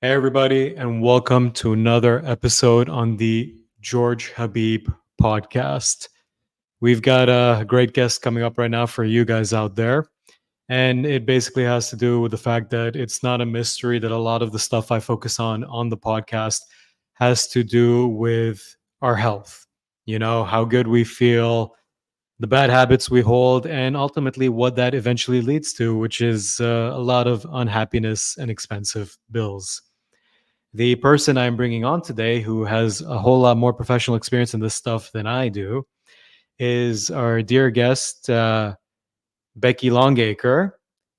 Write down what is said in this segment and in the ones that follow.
Hey, everybody, and welcome to another episode on the George Habib podcast. We've got a great guest coming up right now for you guys out there. And it basically has to do with the fact that it's not a mystery that a lot of the stuff I focus on the podcast has to do with our health. You know, how good we feel, the bad habits we hold, and ultimately what that eventually leads to, which is a lot of unhappiness and expensive bills. The person I'm bringing on today, who has a whole lot more professional experience in this stuff than I do, is our dear guest, Becky Longacre.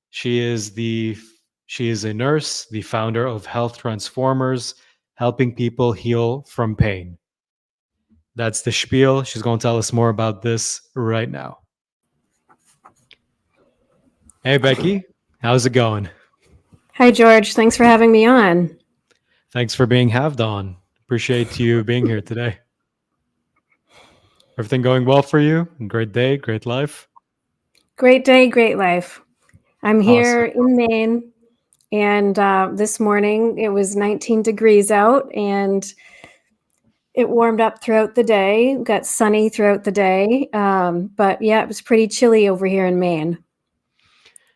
She is the she is a nurse, the founder of Health Transformers, helping people heal from pain. That's the spiel. She's going to tell us more about this right now. Hey, Becky, how's it going? Hi, George. Thanks for having me on. Thanks for being halved on. Appreciate you being here today. Everything going well for you? Great day, great life. Great day, great life. I'm Awesome. here in Maine, and this morning it was 19 degrees out, and it warmed up throughout the day. Got sunny throughout the day, but yeah, it was pretty chilly over here in Maine.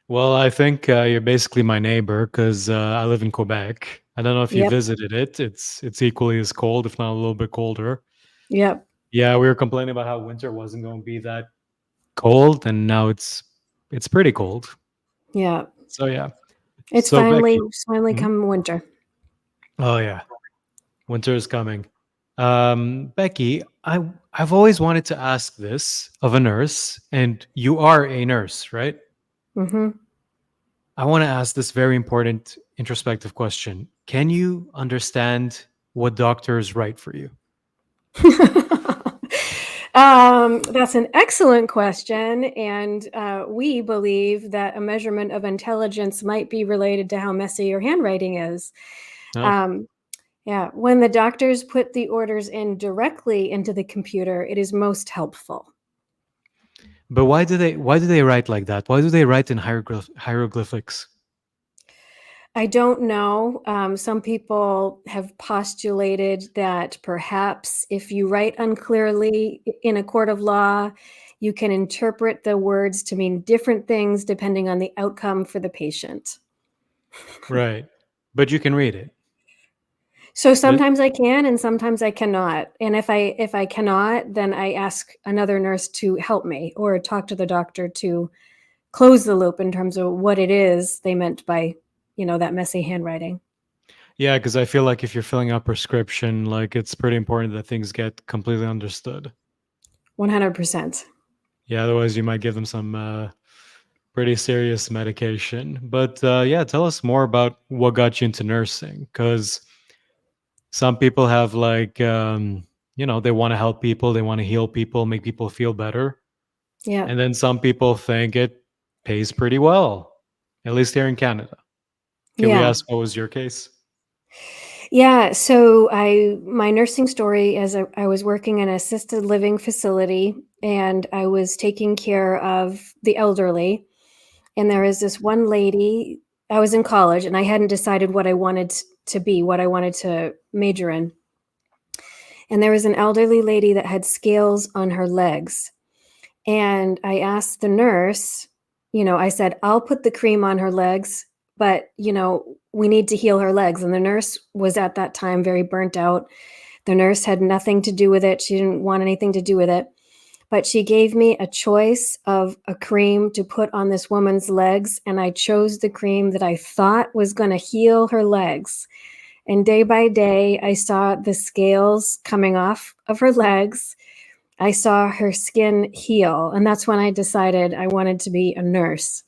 Well, I think you're basically my neighbor because I live in Quebec. I don't know if you Yep, visited it. It's equally as cold, if not a little bit colder. yep, Yeah, we were complaining about how winter wasn't going to be that cold, and now it's pretty cold. yeah. So yeah. It's So finally Becky, it's finally Mhm. come winter. Oh yeah, winter is coming. Becky, I've always wanted to ask this of a nurse, and you are a nurse, right? Hmm. I want to ask this very important introspective question. Can you understand what doctors write for you? That's an excellent question, and we believe that a measurement of intelligence might be related to how messy your handwriting is. No. Um, yeah, when the doctors put the orders in directly into the computer, it is most helpful. But why do they write like that? Why do they write in hieroglyphics? I don't know. Some people have postulated that perhaps if you write unclearly in a court of law, you can interpret the words to mean different things depending on the outcome for the patient. Right. But you can read it. So But sometimes I can and sometimes I cannot. And if I cannot, then I ask another nurse to help me or talk to the doctor to close the loop in terms of what it is they meant by, that messy handwriting. yeah, because I feel like if you're filling out prescription, like it's pretty important that things get completely understood. 100%. Yeah, otherwise you might give them some pretty serious medication. But yeah, tell us more about what got you into nursing, because some people have like they want to help people, they want to heal people, make people feel better. Yeah. And then some people think it pays pretty well, at least here in Canada. Can we Yeah. ask what was your case? Yeah, so my nursing story is I was working in an assisted living facility and I was taking care of the elderly. And there was this one lady, I was in college and I hadn't decided what I wanted to be, what I wanted to major in. And there was an elderly lady that had scales on her legs. And I asked the nurse, I said, I'll put the cream on her legs, but, we need to heal her legs. And the nurse was at that time very burnt out. The nurse had nothing to do with it. She didn't want anything to do with it. But she gave me a choice of a cream to put on this woman's legs. And I chose the cream that I thought was going to heal her legs. And day by day, I saw the scales coming off of her legs. I saw her skin heal. And that's when I decided I wanted to be a nurse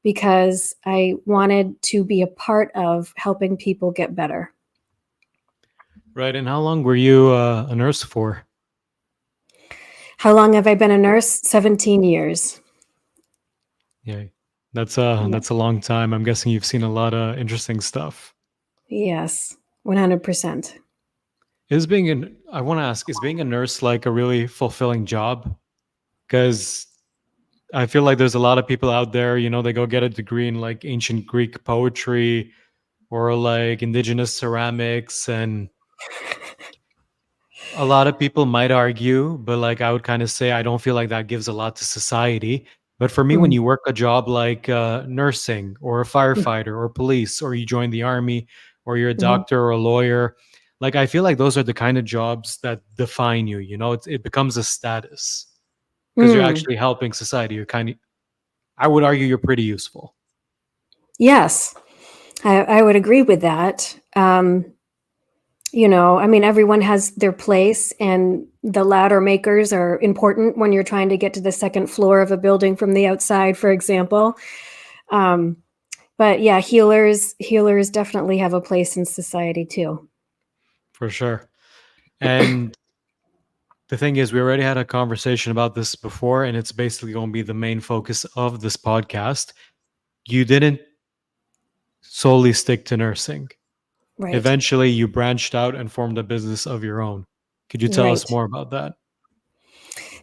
because I wanted to be a part of helping people get better. Right. And how long were you a nurse for? How long have I been a nurse? 17 years. Yeah. That's a long time. I'm guessing you've seen a lot of interesting stuff. Yes, 100%. I want to ask, is being a nurse like a really fulfilling job? Because I feel like there's a lot of people out there, they go get a degree in like ancient Greek poetry, or like indigenous ceramics. And a lot of people might argue, but like I would kind of say I don't feel like that gives a lot to society. But for me, when Mm, you work a job like nursing or a mm, firefighter or police, or you join the army, or you're a mhm. doctor or a lawyer, like I feel like those are the kind of jobs that define you. You know, it becomes a status because you're Mm, actually helping society. You're kind of, I would argue, you're pretty useful. yes, I would agree with that. I mean, everyone has their place, and the ladder makers are important when you're trying to get to the second floor of a building from the outside, for example. Um, but yeah, healers definitely have a place in society too. For sure. And the thing is, we already had a conversation about this before, and it's basically going to be the main focus of this podcast. You didn't solely stick to nursing. Right, Eventually, you branched out and formed a business of your own. Could you tell us right. more about that?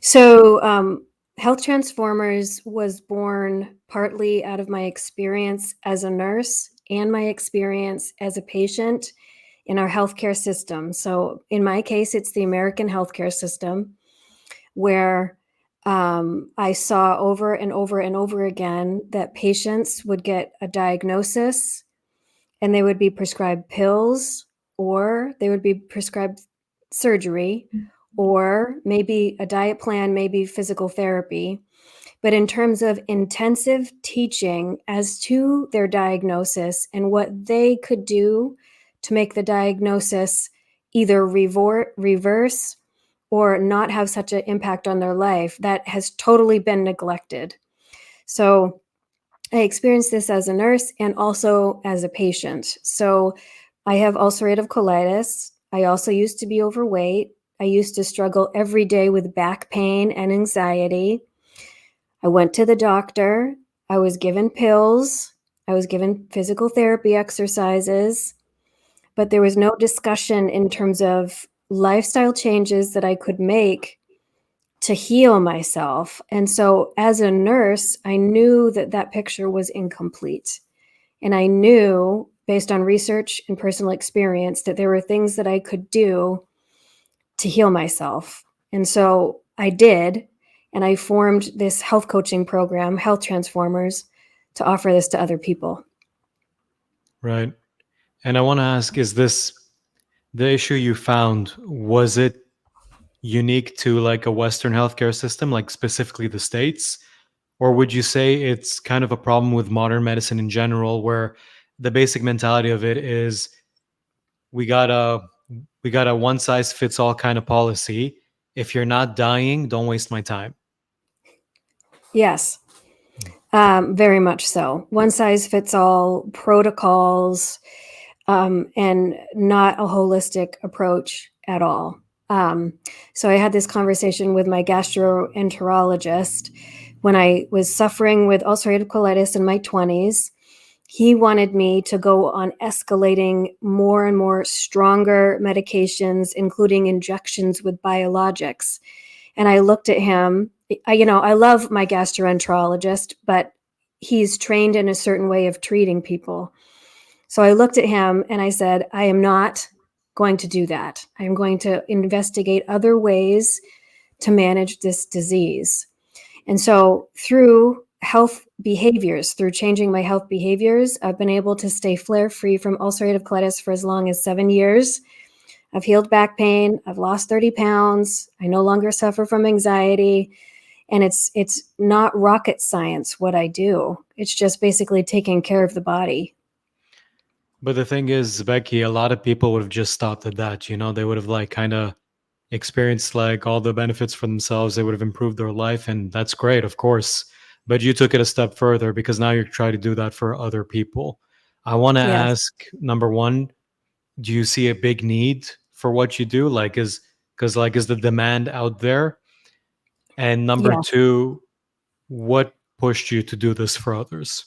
So, Health Transformers was born partly out of my experience as a nurse and my experience as a patient in our healthcare system. So, in my case, it's the American healthcare system where I saw over and over and over again that patients would get a diagnosis and they would be prescribed pills or they would be prescribed surgery or maybe a diet plan, maybe physical therapy. But in terms of intensive teaching as to their diagnosis and what they could do to make the diagnosis either reverse or not have such an impact on their life, that has totally been neglected. So I experienced this as a nurse and also as a patient. So I have ulcerative colitis. I also used to be overweight. I used to struggle every day with back pain and anxiety. I went to the doctor. I was given pills. I was given physical therapy exercises, but there was no discussion in terms of lifestyle changes that I could make to heal myself. And so, as a nurse, I knew that that picture was incomplete. And I knew, based on research and personal experience, that there were things that I could do to heal myself. And so I did. And I formed this health coaching program, Health Transformers, to offer this to other people. Right. And I want to ask, is this the issue you found? Was it unique to like a Western healthcare system, like specifically the States? Or would you say it's kind of a problem with modern medicine in general, where the basic mentality of it is we got a we got a one size fits all kind of policy. If you're not dying, don't waste my time. Yes, very much so. One size fits all protocols, and not a holistic approach at all. So I had this conversation with my gastroenterologist when I was suffering with ulcerative colitis in my 20s. He wanted me to go on escalating more and more stronger medications, including injections with biologics. And I looked at him. I love my gastroenterologist, but he's trained in a certain way of treating people. So I looked at him and I said, I am not going to do that. I am going to investigate other ways to manage this disease. And so through health behaviors, through changing my health behaviors, I've been able to stay flare free from ulcerative colitis for as long as 7 years. I've healed back pain. I've lost 30 pounds. I no longer suffer from anxiety. And it's not rocket science what I do. It's just basically taking care of the body. But the thing is, Becky, a lot of people would have just stopped at that. You know, they would have like kind of experienced like all the benefits for themselves. They would have improved their life, and that's great, of course. But you took it a step further because now you're trying to do that for other people. I want to Yes. ask, number one, do you see a big need for what you do? Like, is the demand out there? And number Yeah. two, what pushed you to do this for others?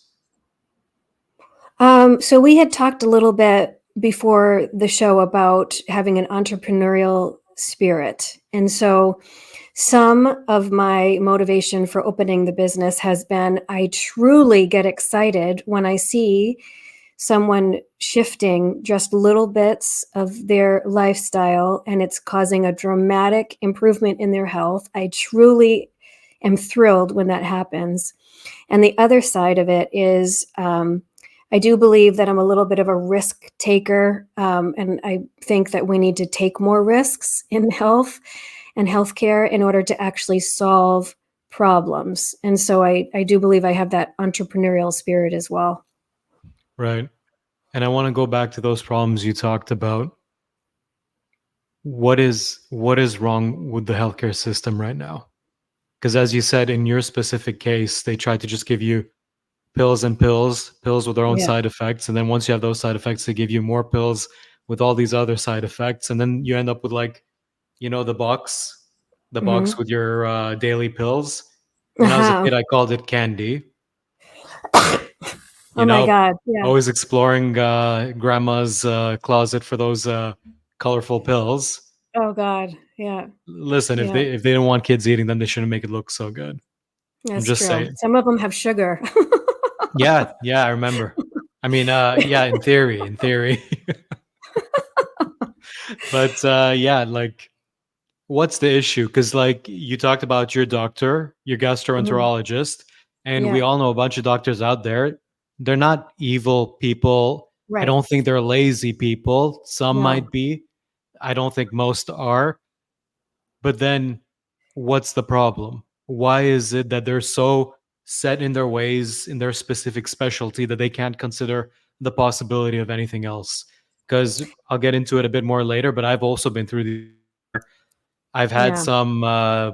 So we had talked a little bit before the show about having an entrepreneurial spirit. And so some of my motivation for opening the business has been I truly get excited when I see someone shifting just little bits of their lifestyle and it's causing a dramatic improvement in their health. I truly am thrilled when that happens. And the other side of it is I do believe that I'm a little bit of a risk taker, and I think that we need to take more risks in health and healthcare in order to actually solve problems. And so I do believe I have that entrepreneurial spirit as well. Right. And I want to go back to those problems you talked about. What is wrong with the healthcare system right now? Because as you said, in your specific case, they try to just give you pills and pills with their own Yeah. side effects, and then once you have those side effects, they give you more pills with all these other side effects, and then you end up with, like, the box Hmm. with your daily pills. When I was a Uh-huh. kid, I called it candy. Oh You my know, God. Yeah. always exploring grandma's closet for those colorful pills. Oh God. Yeah. Listen, if Yeah. they don't want kids eating them, they shouldn't make it look so good. I'm That's just true. saying. Some of them have sugar. Yeah, yeah, I remember. I mean, yeah, in theory. But yeah, like, what's the issue? Because, like, you talked about your doctor, your Mhm. gastroenterologist, and we Yeah. all know a bunch of doctors out there. They're not evil people. I Right. don't think they're lazy people. Some No. might be. I don't think most are. But then what's the problem? Why is it that they're so set in their ways, in their specific specialty, that they can't consider the possibility of anything else? Because I'll get into it a bit more later, but I've also been through these things where I've had Yeah. some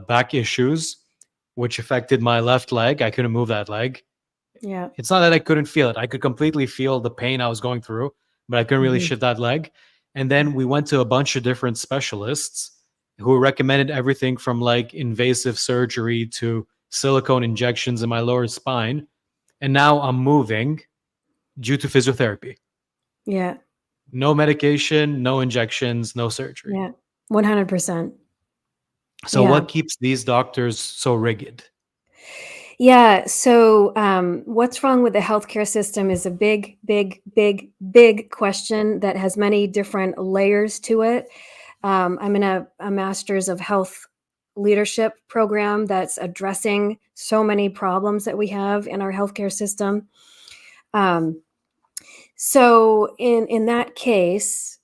back issues, which affected my left leg. I couldn't move that leg. Yeah. It's not that I couldn't feel it. I could completely feel the pain I was going through, but I couldn't really Mhm. shift that leg. And then we went to a bunch of different specialists who recommended everything from, like, invasive surgery to silicone injections in my lower spine. And now I'm moving due to physiotherapy. Yeah. No medication, no injections, no surgery. Yeah. 100%. So Yeah. what keeps these doctors so rigid? Yeah. So, what's wrong with the healthcare system is a big, big, big, big question that has many different layers to it. I'm in a master's of health leadership program that's addressing so many problems that we have in our healthcare system. Um, so, in that case,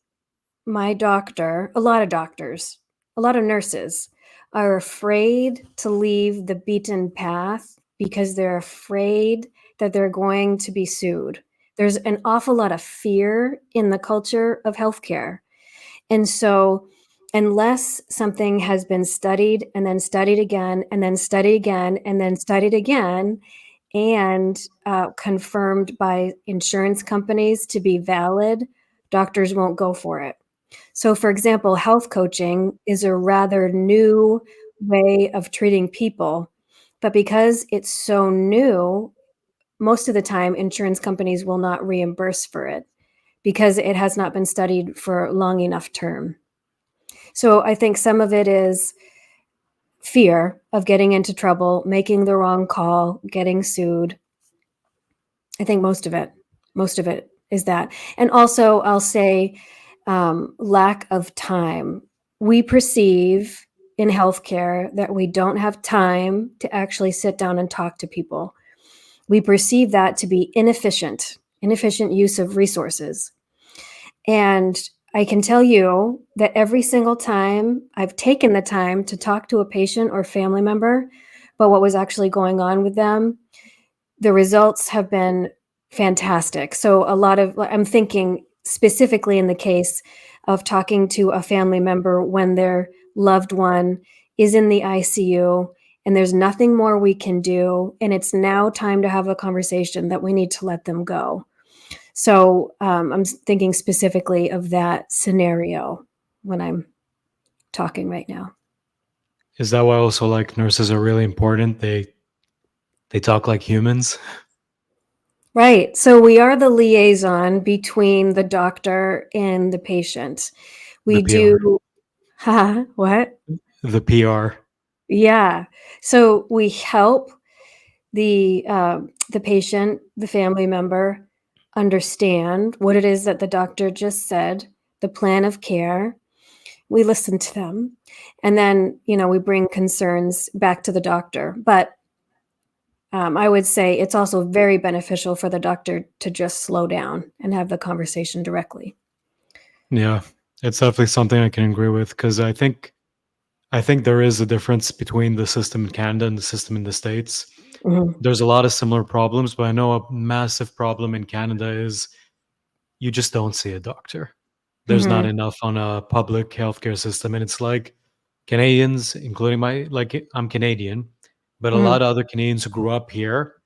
my doctor, a lot of doctors, a lot of nurses are afraid to leave the beaten path because they're afraid that they're going to be sued. There's an awful lot of fear in the culture of healthcare. And so, unless something has been studied and then studied again and then studied again and then studied again and confirmed by insurance companies to be valid, doctors won't go for it. So, for example, health coaching is a rather new way of treating people. But because it's so new, most of the time, insurance companies will not reimburse for it because it has not been studied for long enough term. So, I think some of it is fear of getting into trouble, making the wrong call, getting sued. I think most of it is that. And also, I'll say lack of time. We perceive in healthcare that we don't have time to actually sit down and talk to people. We perceive that to be inefficient use of resources. And I can tell you that every single time I've taken the time to talk to a patient or family member about what was actually going on with them, the results have been fantastic. So a lot of I'm thinking specifically in the case of talking to a family member when their loved one is in the ICU and there's nothing more we can do, and it's now time to have a conversation that we need to let them go. So, I'm thinking specifically of that scenario when I'm talking right now. Is that why also, like, nurses are really important? They talk like humans. Right. So we are the liaison between the doctor and the patient. The We PR. do what? The PR. Yeah. So we help the patient, the family member, understand what it is that the doctor just said, the plan of care. We listen to them, and then, we bring concerns back to the doctor. But I would say it's also very beneficial for the doctor to just slow down and have the conversation directly. Yeah, it's definitely something I can agree with because I think there is a difference between the system in Canada and the system in the States. Mhm. There's a lot of similar problems, but I know a massive problem in Canada is you just don't see a doctor. There's not Mhm. enough on a public healthcare system. And it's like Canadians, including I'm Canadian, but a Mhm. lot of other Canadians who grew up here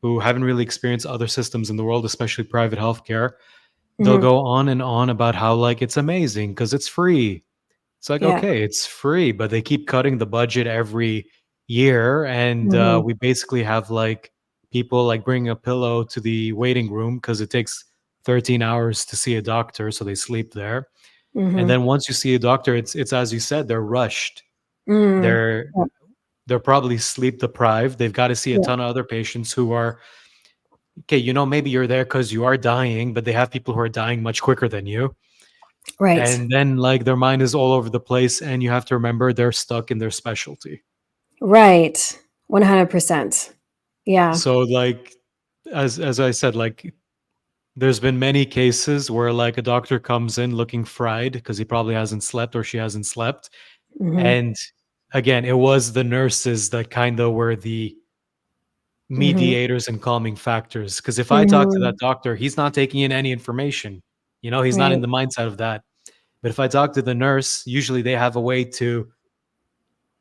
who haven't really experienced other systems in the world, especially private healthcare, they'll Mhm. go on and on about how like it's amazing because it's free. It's like, Yeah. okay, it's free, but they keep cutting the budget every year. And Mhm. we basically have like people like bringing a pillow to the waiting room because it takes 13 hours to see a doctor. So they sleep there. And Mhm. then once you see a doctor, it's as you said, they're rushed. Mm. They're Yeah. they're probably sleep deprived. They've got to see a Yeah. ton of other patients who are okay, maybe you're there because you are dying, but they have people who are dying much quicker than you. Right. And then like their mind is all over the place, and you have to remember they're stuck in their specialty. Right. 100%. Yeah. So like as I said, like there's been many cases where like a doctor comes in looking fried because he probably hasn't slept or she hasn't slept. Mhm. And again, it was the nurses that kind of were the Mhm. mediators and calming factors. Because if I talk to that Mhm. doctor, he's not taking in any information. He's not in Right. the mindset of that. But if I talk to the nurse, usually they have a way to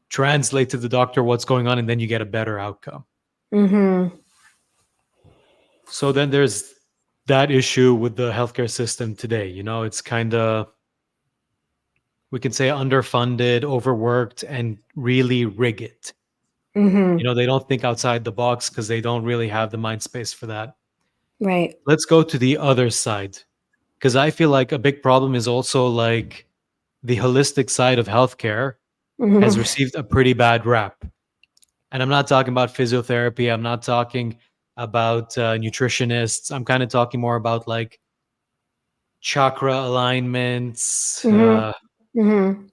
translate to the doctor what's going on, and then you get a better outcome. Mhm. So then there's that issue with the healthcare system today. It's kind of, we can say, underfunded, overworked, and really rigid. Mhm. They don't think outside the box because they don't really have the mind space for that. Right. Let's go to the other side because I feel like a big problem is also like the holistic side of healthcare has Mhm. received a pretty bad rap. And I'm not talking about physiotherapy. I'm not talking about nutritionists. I'm kind of talking more about like chakra alignments, Mhm. Mhm.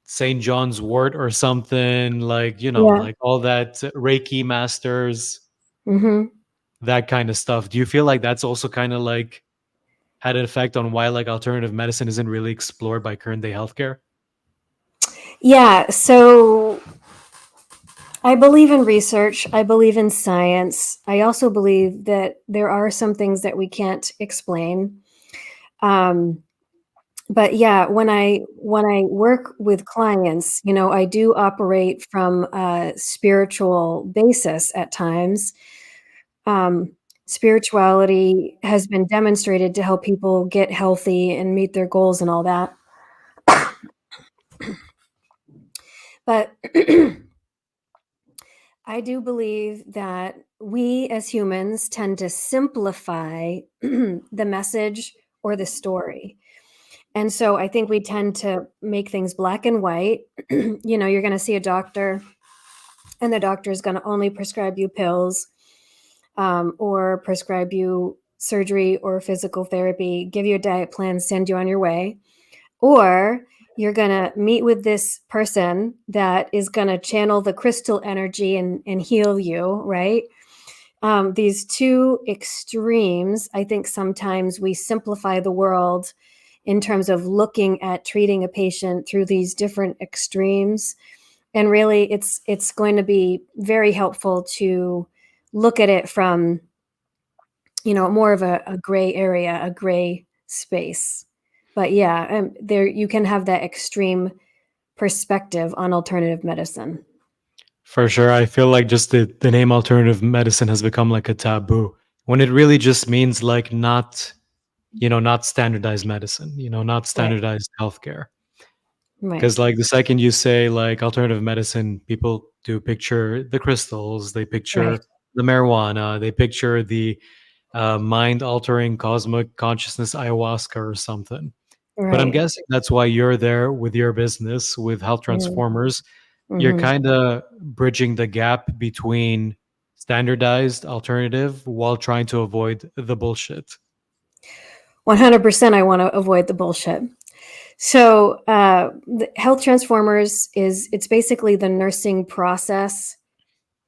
St. John's wort or something, like, Yeah. like all that Reiki masters, Mhm. that kind of stuff. Do you feel like that's also kind of like had an effect on why like alternative medicine isn't really explored by current day healthcare? Yeah, so I believe in research, I believe in science. I also believe that there are some things that we can't explain. Um, but yeah, when I work with clients, I do operate from a spiritual basis at times. Um, Spirituality has been demonstrated to help people get healthy and meet their goals and all that. But I do believe that we as humans tend to simplify the message or the story. And so I think we tend to make things black and white. You're going to see a doctor, and the doctor is going to only prescribe you pills, or prescribe you surgery or physical therapy, give you a diet plan, send you on your way. Or you're going to meet with this person that is going to channel the crystal energy and heal you, right? These two extremes, I think sometimes we simplify the world in terms of looking at treating a patient through these different extremes. And really, it's going to be very helpful to look at it from, more of a gray area, a gray space. But yeah, there you can have that extreme perspective on alternative medicine. For sure. I feel like just the name alternative medicine has become like a taboo when it really just means like not standardized medicine, not Right, standardized healthcare. Because right, like the second you say like alternative medicine, people do picture the crystals, they right, picture the marijuana, they picture the mind altering cosmic consciousness ayahuasca or something. But I'm right. guessing that's why you're there with your business with health Mhm, transformers. You're mhm, kind of bridging the gap between standardized alternative while trying to avoid the bullshit? 100% I want to avoid the bullshit. So, the Health Transformers it's basically the nursing process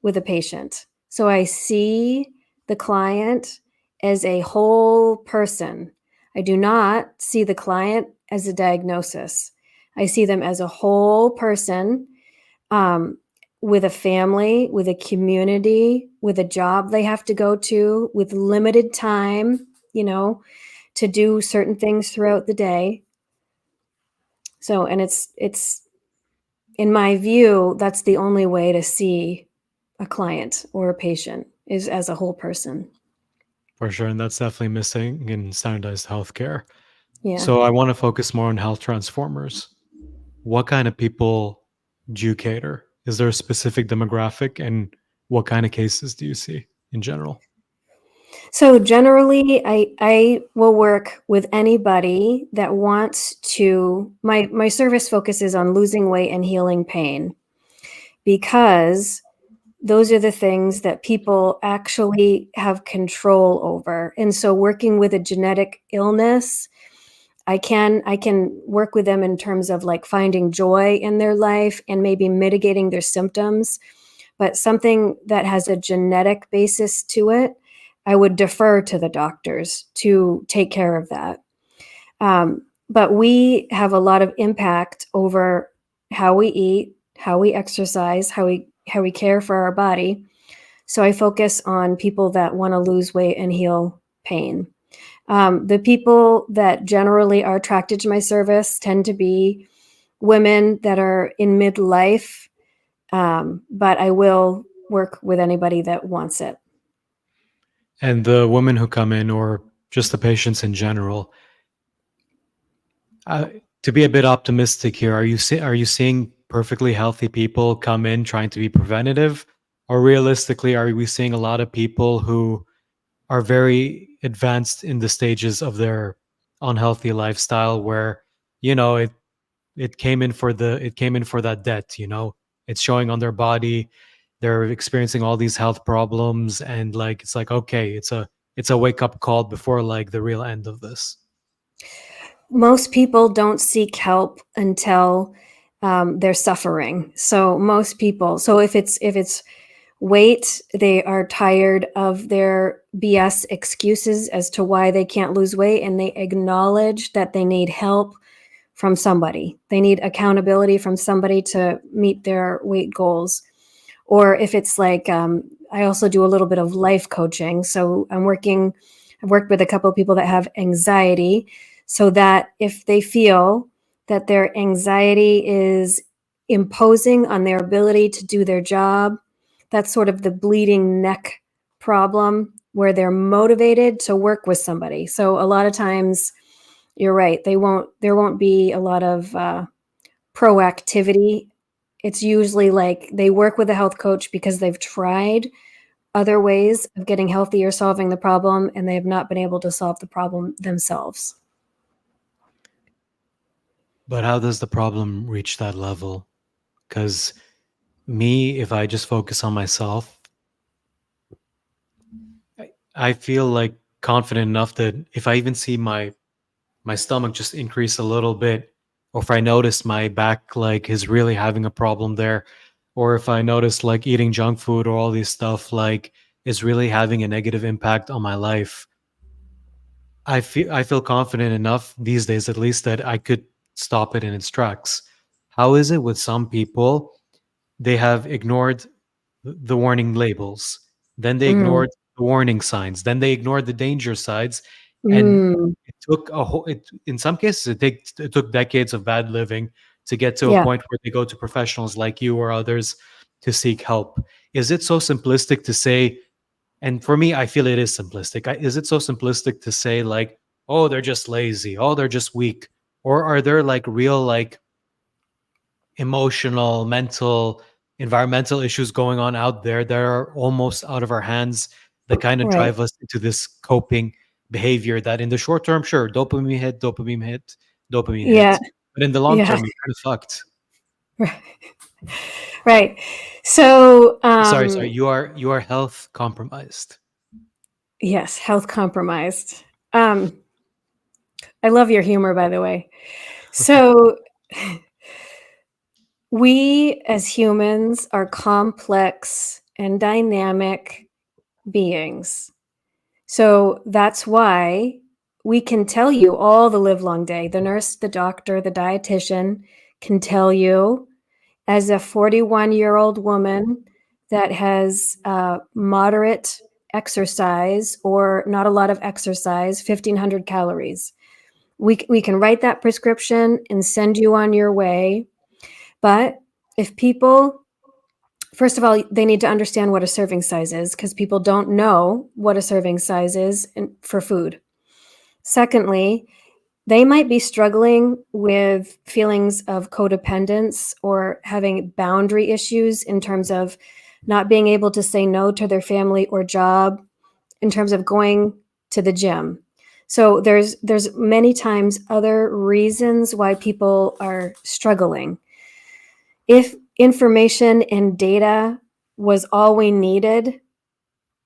with a patient. So I see the client as a whole person. I do not see the client as a diagnosis. I see them as a whole person, um, with a family, with a community, with a job they have to go to, with limited time, you know, to do certain things throughout the day. So, and it's in my view, that's the only way to see a client or a patient is as a whole person. For sure, and that's definitely missing in standardized healthcare. Yeah. So I want to focus more on health transformers. What kind of people do you cater? Is there a specific demographic, and what kind of cases do you see in general? So generally, I will work with anybody that wants to. My service focuses on losing weight and healing pain because those are the things that people actually have control over. And so working with a genetic illness, I can work with them in terms of like finding joy in their life and maybe mitigating their symptoms. But something that has a genetic basis to it, I would defer to the doctors to take care of that. But we have a lot of impact over how we eat, how we exercise, how we care for our body. So I focus on people that want to lose weight and heal pain. The people that generally are attracted to my service tend to be women that are in midlife, but I will work with anybody that wants it. And the women who come in, or just the patients in general, uh, to be a bit optimistic here, are you seeing perfectly healthy people come in trying to be preventative, or realistically, are we seeing a lot of people who are very advanced in the stages of their unhealthy lifestyle, where it came in for that debt, it's showing on their body, they're experiencing all these health problems, and like it's like, okay, it's a wake up call before like the real end of this. Most people don't seek help until they're suffering. So most people, so if it's weight, they are tired of their BS excuses as to why they can't lose weight, and they acknowledge that they need help from somebody. They need accountability from somebody to meet their weight goals. Or if it's like, I also do a little bit of life coaching. So I've worked with a couple of people that have anxiety, so that if they feel that their anxiety is imposing on their ability to do their job, that's sort of the bleeding neck problem where they're motivated to work with somebody. So a lot of times, you're right, there won't be a lot of proactivity. It's usually like they work with a health coach because they've tried other ways of getting healthy or solving the problem, and they have not been able to solve the problem themselves. But how does the problem reach that level? Because me, if I just focus on myself, I feel like confident enough that if I even see my stomach just increase a little bit, or if I notice my back like is really having a problem there, or if I notice like eating junk food or all these stuff like is really having a negative impact on my life, I feel confident enough these days, at least, that I could stop it in its tracks. How is it with some people? They have ignored the warning labels, then they Mm. ignored the warning signs, then they ignored the danger signs, and Mm. it took a whole. In some cases, it took decades of bad living to get to a Yeah. point where they go to professionals like you or others to seek help. Is it so simplistic to say? And for me, I feel it is simplistic. Is it so simplistic to say like, oh, they're just lazy, oh, they're just weak, or are there like real like emotional, mental, environmental issues going on out there that are almost out of our hands, that kind of Right. drive us into this coping behavior that in the short term, sure, dopamine hit, dopamine Yeah. hit. But in the long Yeah. term, you're kind of fucked. Right. Right. So, Sorry. You are health compromised. yes, health compromised. Um, I love your humor, by the way. So, we as humans are complex and dynamic beings. So that's why we can tell you all the livelong day. The nurse, the doctor, the dietitian can tell you, as a 41-year-old woman that has moderate exercise or not a lot of exercise, 1,500 calories. We can write that prescription and send you on your way. But if people, first of all, they need to understand what a serving size is, because people don't know what a serving size is for food. Secondly, they might be struggling with feelings of codependence or having boundary issues in terms of not being able to say no to their family or job, in terms of going to the gym. So there's many times other reasons why people are struggling. If information and data was all we needed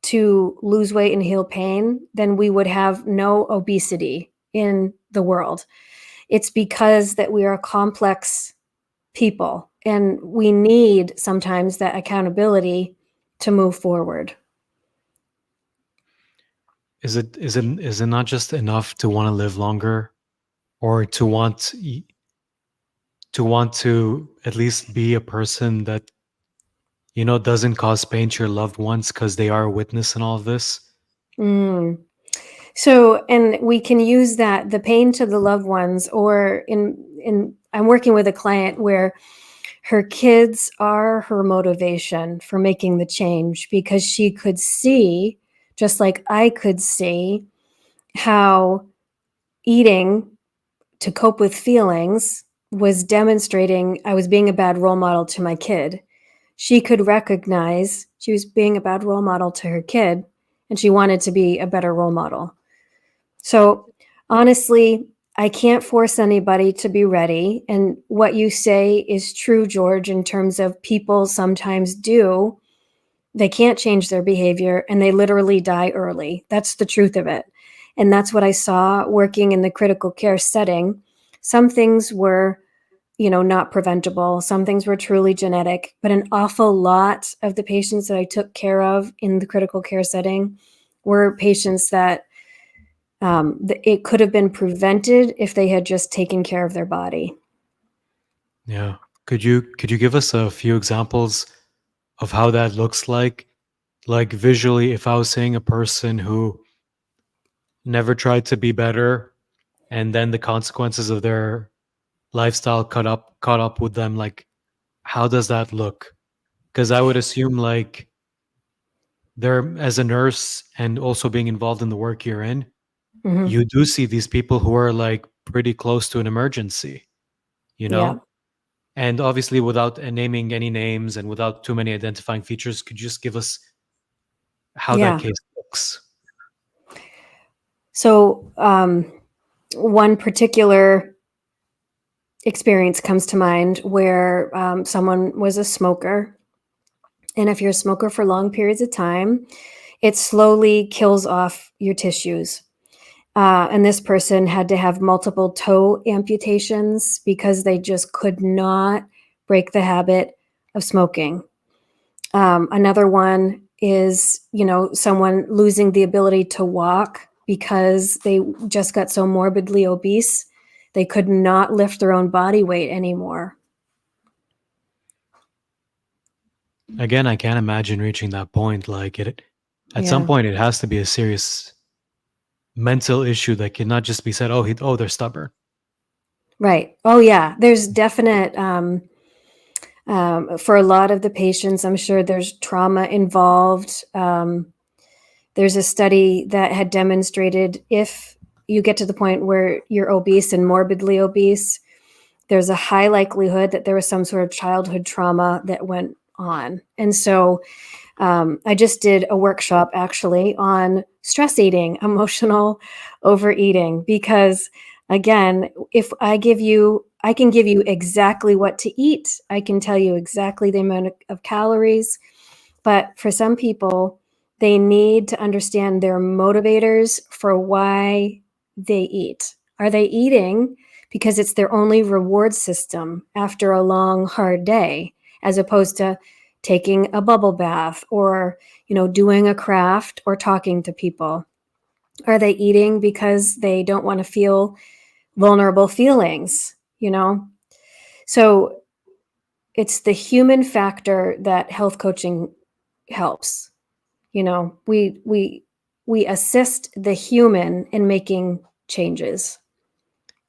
to lose weight and heal pain, then we would have no obesity in the world. It's because that we are complex people and we need sometimes that accountability to move forward. Is it not just enough to want to live longer, or to at least be a person that doesn't cause pain to your loved ones because they are a witness in all of this? Mm. So, and we can use that, the pain to the loved ones, or in I'm working with a client where her kids are her motivation for making the change, because she could see, just like I could see, how eating to cope with feelings was demonstrating I was being a bad role model to my kid. She could recognize she was being a bad role model to her kid, and she wanted to be a better role model. So, honestly, I can't force anybody to be ready. And what you say is true, George, in terms of people sometimes do. They can't change their behavior and they literally die early. That's the truth of it. And that's what I saw working in the critical care setting. Some things were, not preventable. Some things were truly genetic, but an awful lot of the patients that I took care of in the critical care setting were patients that it could have been prevented if they had just taken care of their body. Yeah. Could you give us a few examples of how that looks like? Like visually, if I was seeing a person who never tried to be better, and then the consequences of their lifestyle caught up with them, like how does that look? Because I would assume, like, there, as a nurse and also being involved in the work you're in, Hmm. you do see these people who are like pretty close to an emergency, you Yeah. know? And obviously, without naming any names and without too many identifying features, could you just give us how that Yeah. case looks? So, one particular experience comes to mind where someone was a smoker. And if you're a smoker for long periods of time, it slowly kills off your tissues. And this person had to have multiple toe amputations because they just could not break the habit of smoking. Another one is, someone losing the ability to walk because they just got so morbidly obese, they could not lift their own body weight anymore. Again, I can't imagine reaching that point. Like it, at some Yeah. point, it has to be a serious mental issue that cannot just be said, "Oh, they're stubborn." Right. Oh, yeah. There's definite, for a lot of the patients, I'm sure there's trauma involved. There's a study that had demonstrated if you get to the point where you're obese and morbidly obese, there's a high likelihood that there was some sort of childhood trauma that went on. And so I just did a workshop actually on stress eating, emotional overeating, because again, if I give you I can give you exactly what to eat. I can tell you exactly the amount of calories. But for some people, they need to understand their motivators for why they eat. Are they eating because it's their only reward system after a long, hard day, as opposed to taking a bubble bath or, doing a craft or talking to people? Are they eating because they don't want to feel vulnerable feelings, So it's the human factor that health coaching helps. We assist the human in making changes.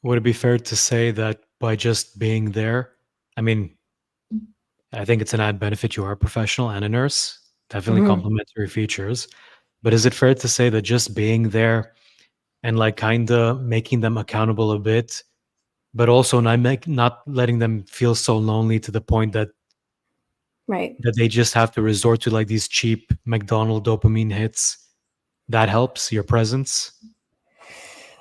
Would it be fair to say that by just being there, I mean, I think it's an added benefit. You are a professional and a nurse, definitely Mhm. complementary features. But is it fair to say that just being there and like kind of making them accountable a bit, but also not letting them feel so lonely to the point that Right. they just have to resort to like these cheap McDonald dopamine hits, that helps your presence?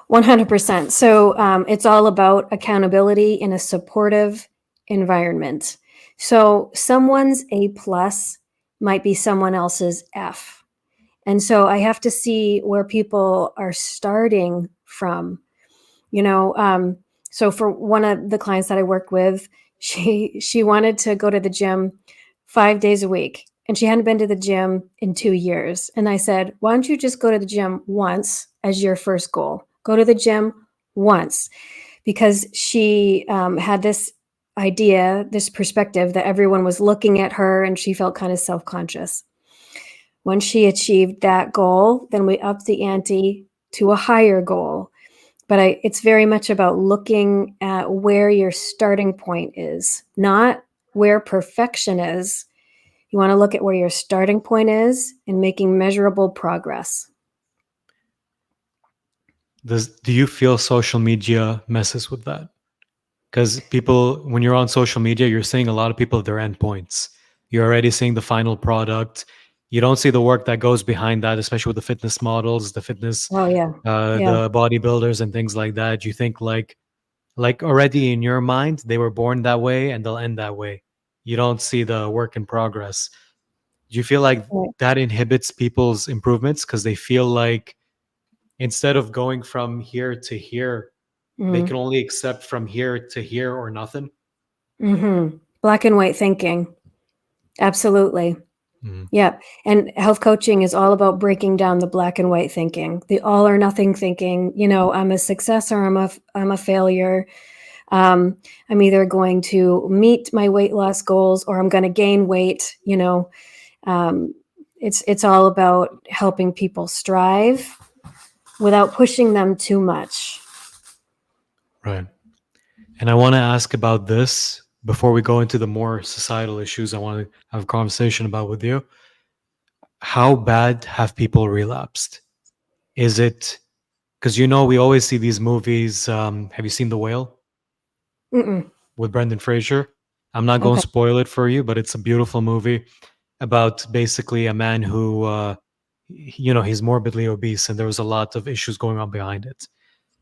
100%. So it's all about accountability in a supportive environment. So someone's A plus might be someone else's F. And so I have to see where people are starting from. You know, um, so for one of the clients that I work with, she wanted to go to the gym 5 days a week, and she hadn't been to the gym in 2 years. And I said, "Why don't you just go to the gym once as your first goal? Go to the gym once," because she had this idea, this perspective that everyone was looking at her, and she felt kind of self conscious. When she achieved that goal, then we upped the ante to a higher goal. But it's very much about looking at where your starting point is, not where perfection is. You want to look at where your starting point is and making measurable progress. Do you feel social media messes with that? Because people, when you're on social media, you're seeing a lot of people at their endpoints. You're already seeing the final product. You don't see the work that goes behind that, especially with the fitness models, the fitness, Oh, yeah. Yeah. the bodybuilders, and things like that. You think like already in your mind, they were born that way and they'll end that way. You don't see the work in progress. Do you feel like Right. that inhibits people's improvements because they feel like instead of going from here to here, they Mhm. can only accept from here to here or nothing? Mhm. Black and white thinking. Absolutely. Mhm. Yeah, and health coaching is all about breaking down the black and white thinking, the all or nothing thinking, I'm a success or I'm a failure. Um, I'm either going to meet my weight loss goals or I'm gonna gain weight. Um, it's all about helping people strive without pushing them too much. Right. And I want to ask about this before we go into the more societal issues I want to have a conversation about with you. How bad have people relapsed? Is it because we always see these movies? Have you seen The Whale Mm-mm. with Brendan Fraser? I'm not going Okay. to spoil it for you, but it's a beautiful movie about basically a man who, he's morbidly obese and there was a lot of issues going on behind it.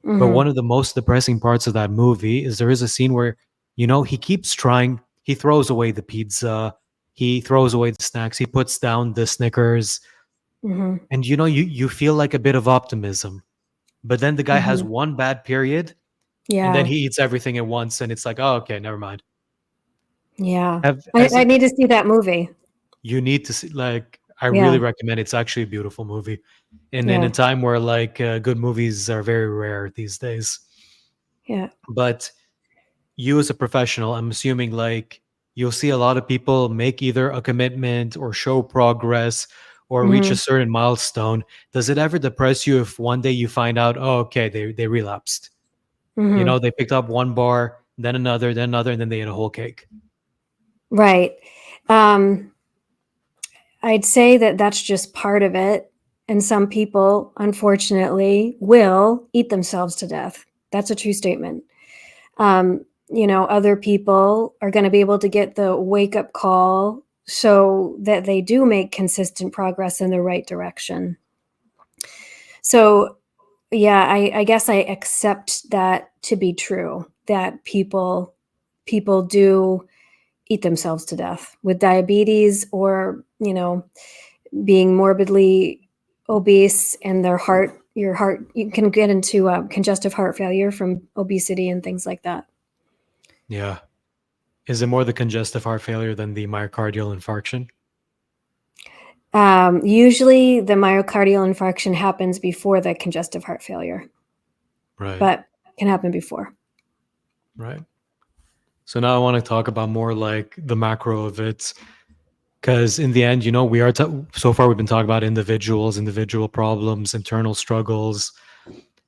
But one Mhm. of the most depressing parts of that movie is there is a scene where, he keeps trying, he throws away the pizza, he throws away the snacks, he puts down the Snickers, Mhm. and you feel like a bit of optimism. But then the guy has Mhm. one bad period, and then Yeah. he eats everything at once, and it's like, oh, okay, never mind. Yeah. Have I as I it, need to see that movie. you need to see, like, I really Yeah. recommend. It's actually a beautiful movie, in a Yeah. time where like good movies are very rare these days. Yeah. But you as a professional, I'm assuming like you'll see a lot of people make either a commitment or show progress or reach a Mhm. certain milestone. Does it ever depress you if one day you find out, oh, okay, they relapsed? Mhm. They picked up one bar, then another, and then they ate a whole cake. Right. Um, I'd say that that's just part of it, and some people, unfortunately, will eat themselves to death. That's a true statement. Other people are gonna be able to get the wake-up call so that they do make consistent progress in the right direction. So, yeah, I guess I accept that to be true, that people do eat themselves to death with diabetes, or being morbidly obese, and your heart, you can get into congestive heart failure from obesity and things like that. Yeah. Is it more the congestive heart failure than the myocardial infarction? Usually the myocardial infarction happens before the congestive heart failure, Right. but can happen before. Right. So now I want to talk about more like the macro of it. Because in the end, we are so far we've been talking about individuals, individual problems, internal struggles,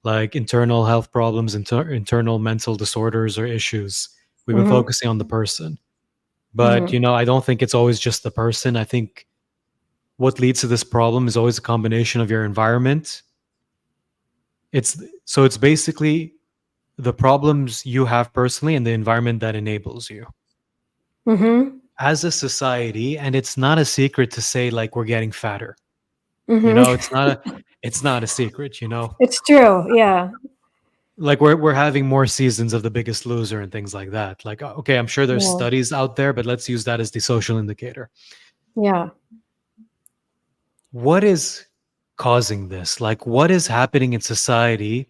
like internal health problems, internal mental disorders or issues. We've been Hmm. focusing on the person. But, Hmm. I don't think it's always just the person. I think what leads to this problem is always a combination of your environment. It's basically the problems you have personally and the environment that enables you Hmm. as a society. And it's not a secret to say like we're getting fatter. Hmm. It's not a secret. It's true. Yeah. Like we're having more seasons of The Biggest Loser and things like that. Like okay, I'm sure there's Yeah. studies out there, but let's use that as the social indicator. Yeah. What is causing this? Like what is happening in society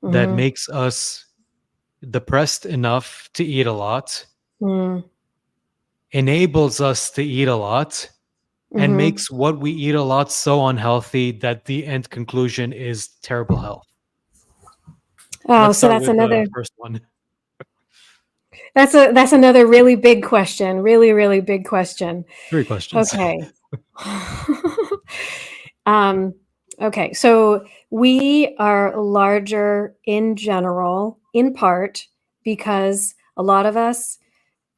that Hmm. makes us depressed enough to eat a lot, Hmm. enables us to eat a lot, and Hmm. makes what we eat a lot so unhealthy that the end conclusion is terrible health? Oh, Let's so start that's with the another first one. that's another really big question. Really, really big question. Three questions. Okay. um, okay. So we are larger in general, in part because a lot of us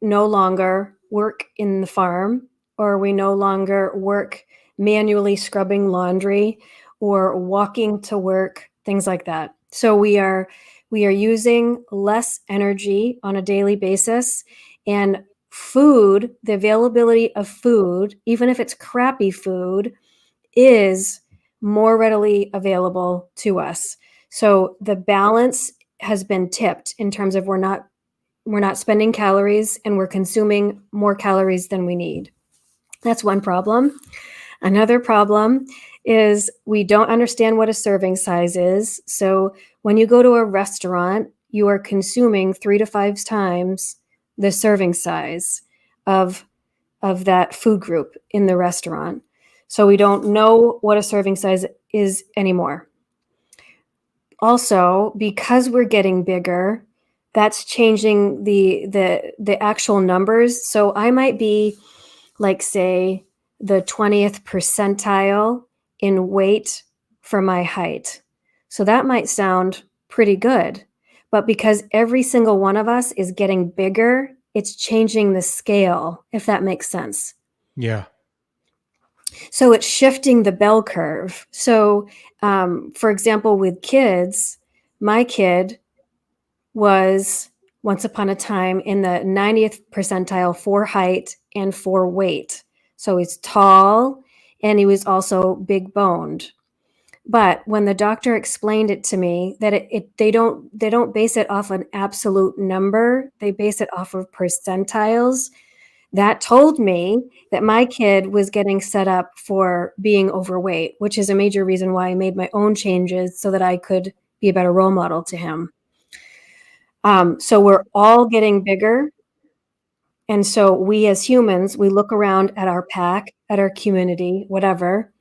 no longer work in the farm, or we no longer work manually scrubbing laundry or walking to work, things like that. So we are using less energy on a daily basis, and food, the availability of food, even if it's crappy food, is more readily available to us. So the balance has been tipped in terms of we're not spending calories, and we're consuming more calories than we need. That's one problem. Another problem is we don't understand what a serving size is. So when you go to a restaurant, you are consuming 3 to 5 times the serving size of that food group in the restaurant. So we don't know what a serving size is anymore. Also, because we're getting bigger, that's changing the actual numbers. So I might be, like, say, the 20th percentile in weight for my height. So that might sound pretty good. But because every single one of us is getting bigger, it's changing the scale, if that makes sense. Yeah. So it's shifting the bell curve. So, for example, with kids, my kid was once upon a time in the 90th percentile for height and for weight. So he's tall, and he was also big boned. But when the doctor explained it to me, that they don't base it off an absolute number, they base it off of percentiles. That told me that my kid was getting set up for being overweight, which is a major reason why I made my own changes so that I could be a better role model to him. So we're all getting bigger. And so we as humans, we look around at our pack, at our community, whatever,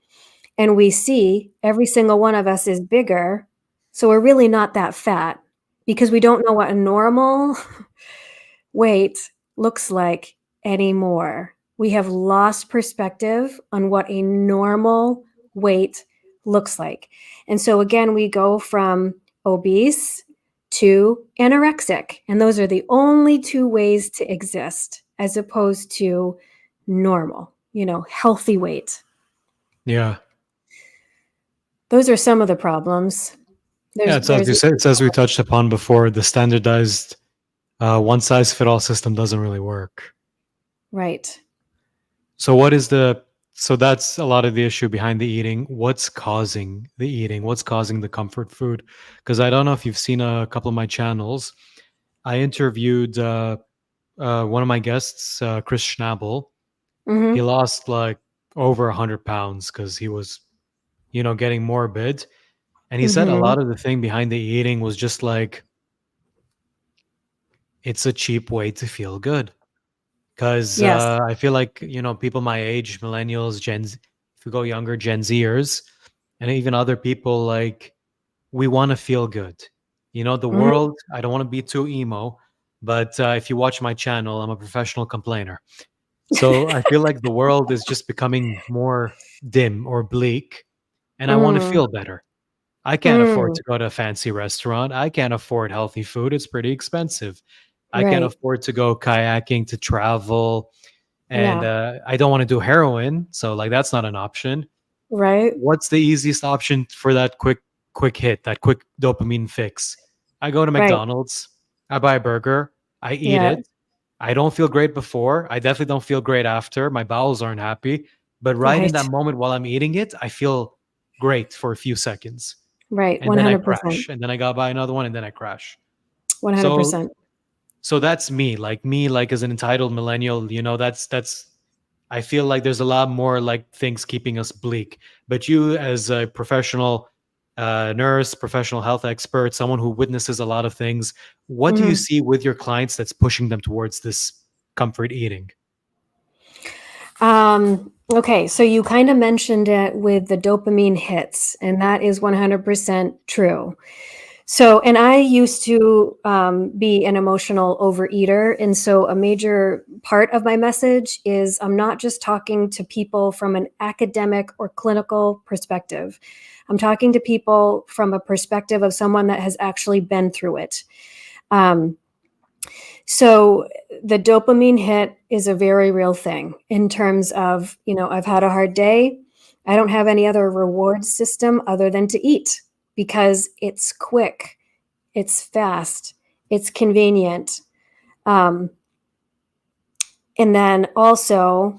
and we see every single one of us is bigger. So we're really not that fat because we don't know what a normal weight looks like anymore. We have lost perspective on what a normal weight looks like. And so again, we go from obese to anorexic. And those are the only two ways to exist, as opposed to normal, healthy weight. Yeah. Those are some of the problems. Yeah, There's it's as there's you said, it's as we touched upon before, the standardized one size fit all system doesn't really work. right. So so that's a lot of the issue behind the eating. What's causing the eating? What's causing the comfort food? Because I don't know if you've seen a couple of my channels. I interviewed one of my guests, Chris Schnabel. He Mhm. lost like over 100 pounds because he was, getting morbid. And he said a Mhm. lot of the thing behind the eating was just like it's a cheap way to feel good. Because Yes. I feel like people my age, millennials, Gen Z, if we go younger, Gen Zers, and even other people, like we want to feel good. The Mhm. world. I don't want to be too emo, but if you watch my channel, I'm a professional complainer. So I feel like the world is just becoming more dim or bleak, and I want to Mm. feel better. I can't afford Mm. to go to a fancy restaurant. I can't afford healthy food. It's pretty expensive. I can't Right. afford to go kayaking, to travel, and Yeah. I don't want to do heroin. So like that's not an option. Right. What's the easiest option for that quick hit, that quick dopamine fix? I go to Right. McDonald's, I buy a burger, I eat Yeah. it. I don't feel great before. I definitely don't feel great after. My bowels aren't happy. But right in that Right. moment while I'm eating it, I feel great for a few seconds. Right. And then I 100%. crash. And then I gotta buy another one and then I crash. So 100%. that's me, like as an entitled millennial, that's I feel like there's a lot more like things keeping us bleak. But you, as a professional nurse, professional health expert, someone who witnesses a lot of things, what do you Mhm. see with your clients that's pushing them towards this comfort eating? Okay, so you kind of mentioned it with the dopamine hits, and that is 100% true. So, and I used to be an emotional overeater. And so, a major part of my message is I'm not just talking to people from an academic or clinical perspective. I'm talking to people from a perspective of someone that has actually been through it. Um, so the dopamine hit is a very real thing in terms of, I've had a hard day. I don't have any other reward system other than to eat because it's quick, it's fast, it's convenient. Um, and then also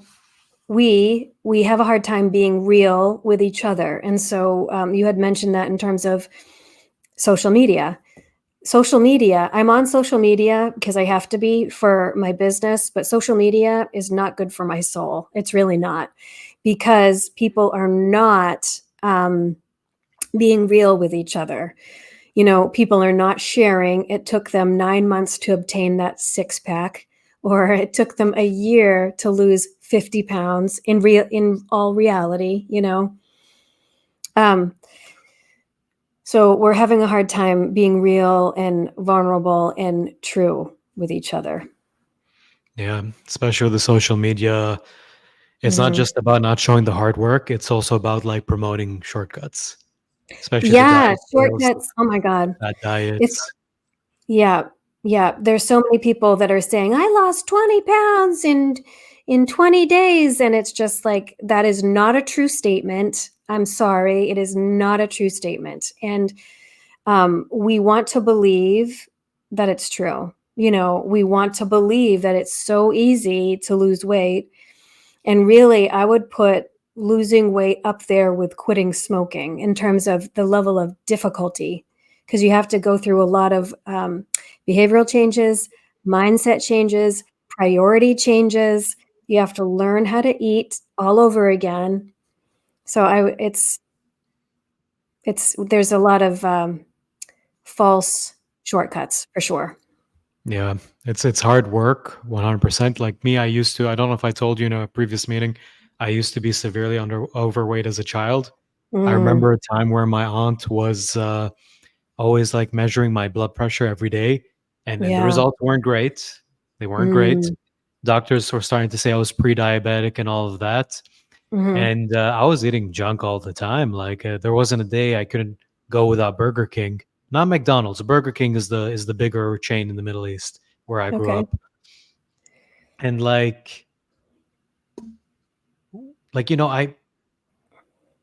we have a hard time being real with each other. And so you had mentioned that in terms of social media. Social media, I'm on social media because I have to be for my business, but social media is not good for my soul. It's really not, because people are not being real with each other. People are not sharing. It took them 9 months to obtain that six pack, or it took them a year to lose 50 pounds in all reality. Um, so we're having a hard time being real and vulnerable and true with each other. Yeah, especially with the social media. It's not Mhm. just about not showing the hard work, it's also about like promoting shortcuts, especially the Yeah, diet pills, shortcuts. Oh my god. bad It's diets. yeah, yeah. There's so many people that are saying, "I lost 20 pounds in 20 days," and it's just like, that is not a true statement. I'm sorry, it is not a true statement, and, we want to believe that it's true. We want to believe that it's so easy to lose weight. And really, I would put losing weight up there with quitting smoking in terms of the level of difficulty, because you have to go through a lot of behavioral changes, mindset changes, priority changes. You have to learn how to eat all over again. So it's there's a lot of false shortcuts for sure. Yeah, it's hard work, 100%. Like me, I don't know if I told you in a previous meeting, I used to be severely overweight as a child. I Mm, remember a time where my aunt was always like measuring my blood pressure every day, and the yeah. results weren't great. They weren't great. Mm, Doctors were starting to say I was pre-diabetic and all of that. mhm. And I was eating junk all the time. Like there wasn't a day I couldn't go without Burger King. Not McDonald's. Burger King is the bigger chain in the Middle East where I grew Okay. up. And like I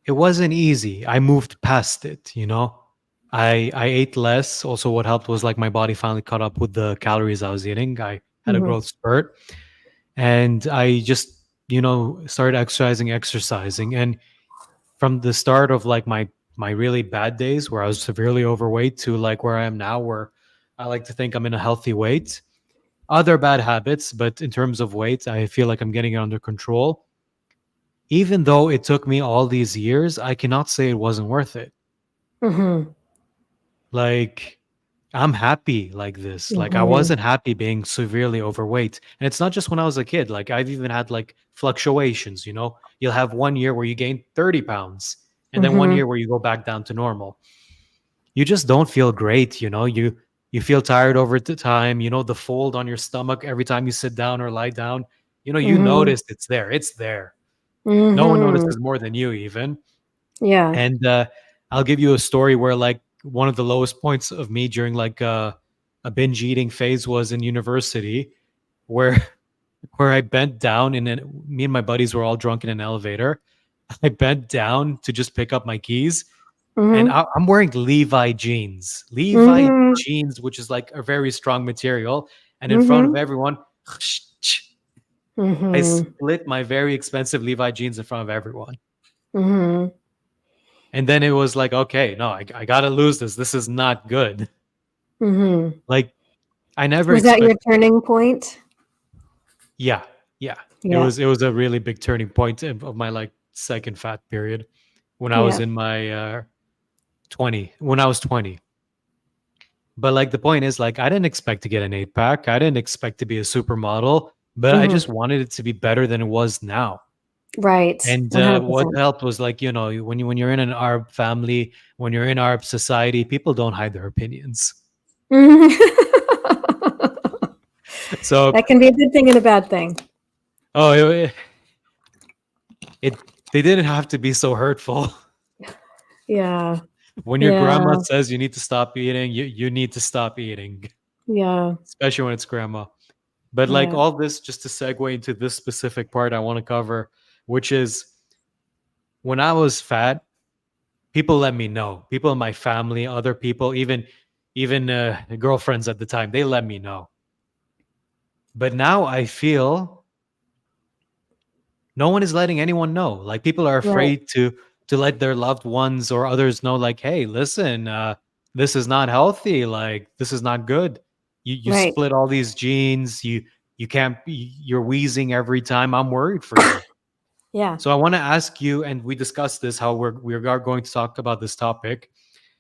it wasn't easy. I moved past it. I ate less. Also what helped was like my body finally caught up with the calories I was eating. I had a Mhm. growth spurt and I just started exercising, and from the start of like my really bad days where I was severely overweight to like where I am now, where I like to think I'm in a healthy weight. Other bad habits, but in terms of weight, I feel like I'm getting it under control. Even though it took me all these years, I cannot say it wasn't worth it. Mhm. Like, I'm happy like this. Like, I Mhm. wasn't happy being severely overweight. And it's not just when I was a kid. Like, I've even had like fluctuations, you know? You'll have one year where you gain 30 pounds, and then one Mhm. year where you go back down to normal. You just don't feel great, you know? You feel tired over the time, you know, the fold on your stomach every time you sit down or lie down. You know, you Mhm. notice it's there. It's there. No one Mhm. notices more than you even. Yeah. And I'll give you a story where like one of the lowest points of me during like a binge eating phase was in university, where where I bent down and then me and my buddies were all drunk in an elevator. I bent down to just pick up my keys, and Mhm. I'm wearing Levi Mhm. jeans, which is like a very strong material. And in front of Mhm. everyone, I Mhm. split my very expensive Levi jeans in front of everyone. Mhm. And then it was like, okay, no, I gotta lose this. This is not good. Mhm. Like, I never Was that your expect. turning point? Yeah, yeah. Yeah. It was a really big turning point of my like second fat period when I was Yeah. in my 20, when I was 20. But like the point is, like, I didn't expect to get an 8 pack. I didn't expect to be a supermodel, but I Mhm. just wanted it to be better than it was now. Right. And what 100%. helped was like, you know, when you're in an Arab family, when you're in Arab society, people don't hide their opinions. Mhm. So, That can be a good thing and a bad thing. oh, they didn't have to be so hurtful. Yeah. When your grandma Yeah. says you need to stop eating, you need to stop eating, Yeah. especially when it's grandma. But like Yeah. all this, just to segue into this specific part I want to cover, which is when I was fat, people let me know. People in my family, other people, even girlfriends at the time, they let me know. But now I feel no one is letting anyone know. Like people are Right. afraid to let their loved ones or others know, like, hey, listen, this is not healthy. Like this is not good. You Right. split all these genes. You can't. You're wheezing every time. I'm worried for you. Yeah. So I want to ask you, and we discussed this how we are going to talk about this topic.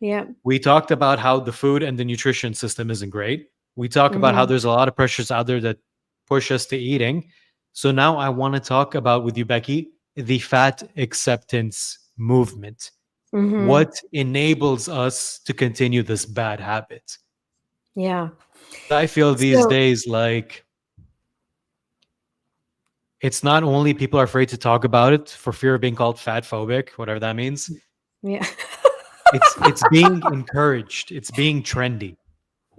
Yeah. We talked about how the food and the nutrition system isn't great. We talk about how Mhm. there's a lot of pressures out there that push us to eating. So now I want to talk about with you, Becky, the fat acceptance movement. Mhm. What enables us to continue this bad habit? Yeah. I feel these So days like it's not only people are afraid to talk about it for fear of being called fat phobic, whatever that means. yeah. It's being encouraged. It's being trendy.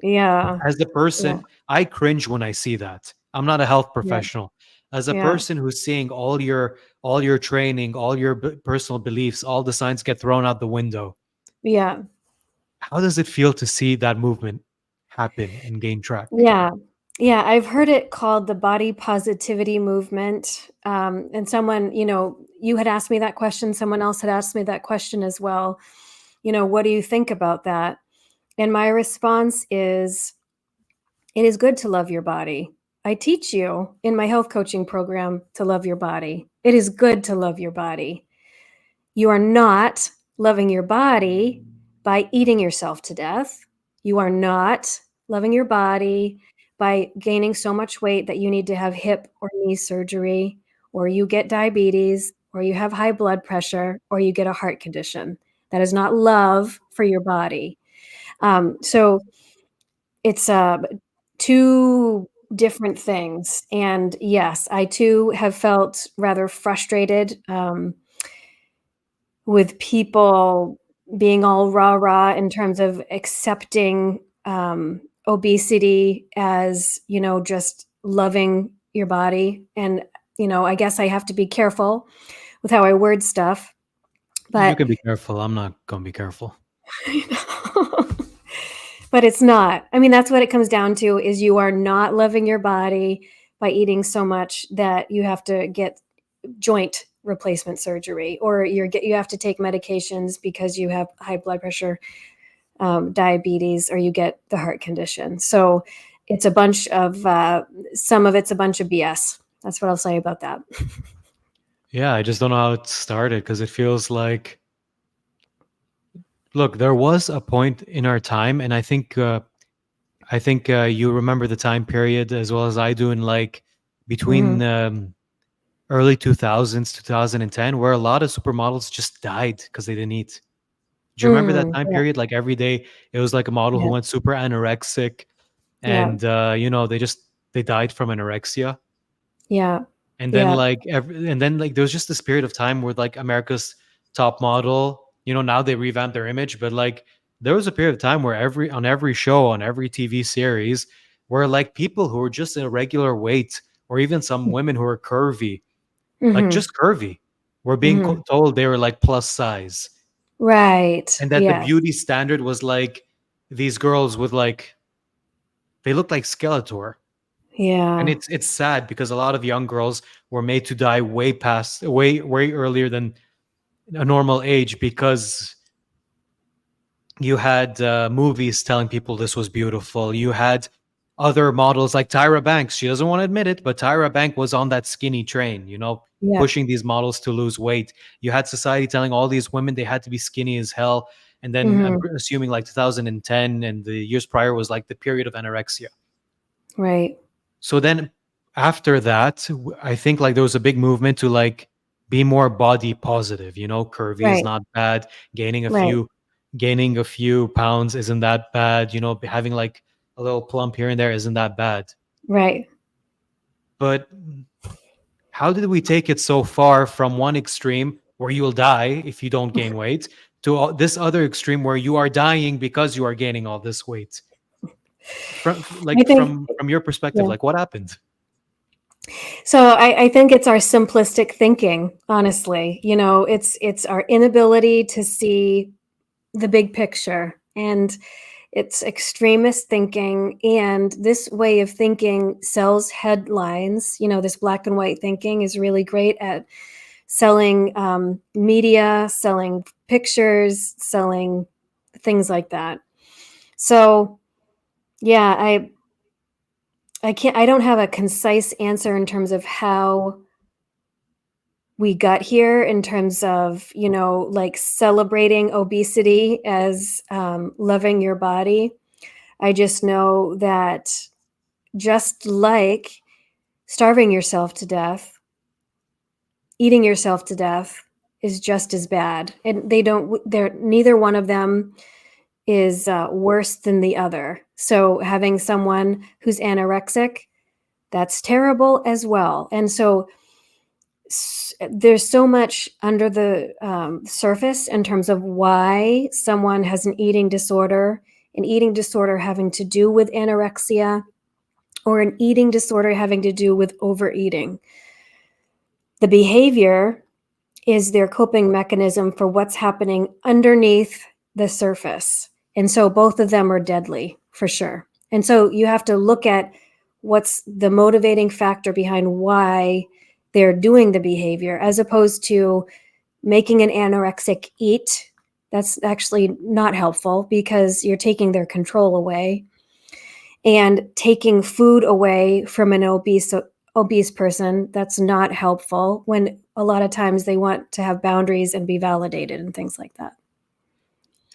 Yeah. As a Yeah. person, I cringe when I see that. I'm not a health Yeah. professional. As a Yeah. person who's seeing all your training, all your personal beliefs, all the signs get thrown out the window. Yeah. How does it feel to see that movement happen and gain track? Yeah. Yeah, I've heard it called the body positivity movement. And someone, you had asked me that question. Someone else had asked me that question as well. What do you think about that? And my response is it is good to love your body. I teach you in my health coaching program to love your body. It is good to love your body. You are not loving your body by eating yourself to death. You are not loving your body by gaining so much weight that you need to have hip or knee surgery, or you get diabetes, or you have high blood pressure, or you get a heart condition. That is not love for your body. So it's two different things. And yes, I too have felt rather frustrated. With people being all rah rah in terms of accepting obesity as, just loving your body. And, I guess I have to be careful with how I word stuff. You But, can be careful. I'm not going to be careful. but it's not. I mean, that's what it comes down to is you are not loving your body by eating so much that you have to get joint replacement surgery or you have to take medications because you have high blood pressure. diabetes or you get the heart condition. So it's a bunch of, some of it's a bunch of BS. That's what I'll say about that. Yeah, I just don't know how it started because it feels like, look, there was a point in our time, and I think you remember the time period as well as I do, in like between Hmm. early 2000s, 2010, where a lot of supermodels just died because they didn't eat. Do you remember that Mm, time yeah, period? Like every day, it was like a model who yeah, went super anorexic, yeah, and they died from anorexia. yeah, And then yeah. there was just this period of time where like America's top model, now they revamped their image, but like there was a period of time where every show, on every TV series, where like people who were just a regular weight, or even some women who were curvy, like Hmm. just curvy, were being Hmm. told they were like plus size, Right. and that the Yes. beauty standard was like these girls with like, they looked like Skeletor. And Yeah. it's sad because a lot of young girls were made to die way earlier than a normal age, because you had movies telling people this was beautiful. You had other models like Tyra Banks. She doesn't want to admit it, but Tyra Banks was on that skinny train, Yeah. pushing these models to lose weight. You had society telling all these women they had to be skinny as hell. And then I'm Hmm. assuming like 2010 and the years prior was like the period of anorexia. Right. So then after that, I think like there was a big movement to like be more body positive. Curvy is Right. not bad. Gaining a Right. few gaining a few pounds isn't that bad. Having like a little plump here and there isn't that bad. Right. But how did we take it so far from one extreme where you'll die if you don't gain weight, to this other extreme where you are dying because you are gaining all this weight? From I like think, from your perspective, yeah. like what happened? So I think it's our simplistic thinking, honestly. It's our inability to see the big picture, and it's extremist thinking. And this way of thinking sells headlines. This black and white thinking is really great at selling media, selling pictures, selling things like that. So yeah, I don't have a concise answer in terms of how we got here, in terms of, like celebrating obesity as loving your body. I just know that, just like starving yourself to death, eating yourself to death is just as bad. And they're neither one of them is worse than the other. So having someone who's anorexic, that's terrible as well. And so there's so much under the surface in terms of why someone has an eating disorder having to do with anorexia, or an eating disorder having to do with overeating. The behavior is their coping mechanism for what's happening underneath the surface. And so both of them are deadly for sure. And so you have to look at what's the motivating factor behind why they're doing the behavior, as opposed to making an anorexic eat. That's actually not helpful because you're taking their control away, and taking food away from an obese person, that's not helpful, when a lot of times they want to have boundaries and be validated and things like that.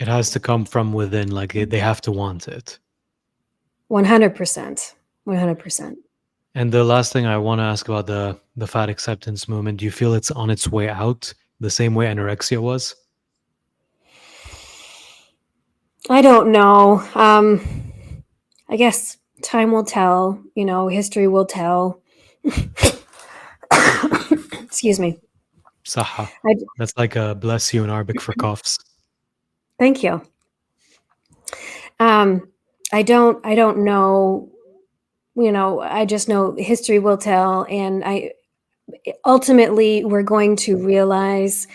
It has to come from within, like they have to want it. 100%. 100%. And the last thing I want to ask about the fat acceptance movement, do you feel it's on its way out the same way anorexia was? I don't know. I guess time will tell, history will tell. Excuse me. Saha. I, That's like a bless you in Arabic for coughs. thank you. Um, I don't know, I just know history will tell. And ultimately we're going to realize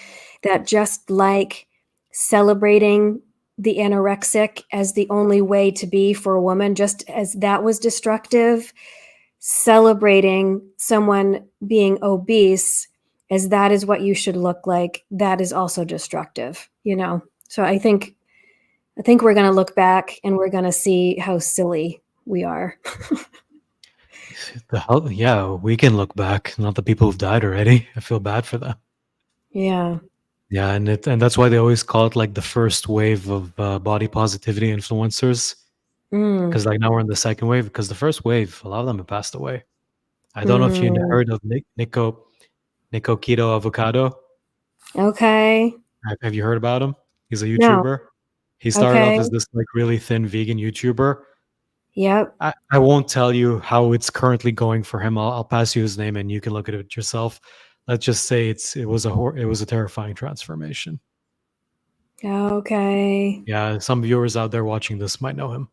that, just like celebrating the anorexic as the only way to be for a woman, just as that was destructive, celebrating someone being obese as that is what you should look like, that is also destructive. So I think I think we're going to look back and we're going to see how silly we are. The hell, yeah, we can look back, not the people who've died already. I feel bad for them. Yeah. Yeah, and that's why they always call it like the first wave of body positivity influencers. Mm. Because like now we're in the second wave. Because the first wave, a lot of them have passed away. I don't know if you Mm. heard of Nico Keto Avocado. Okay. Have you heard about him? He's a No. YouTuber. He started off Okay. as this like really thin vegan YouTuber. Yep. I won't tell you how it's currently going for him. I'll pass you his name and you can look at it yourself. Let's just say it was a terrifying transformation. Okay. Yeah, some viewers out there watching this might know him.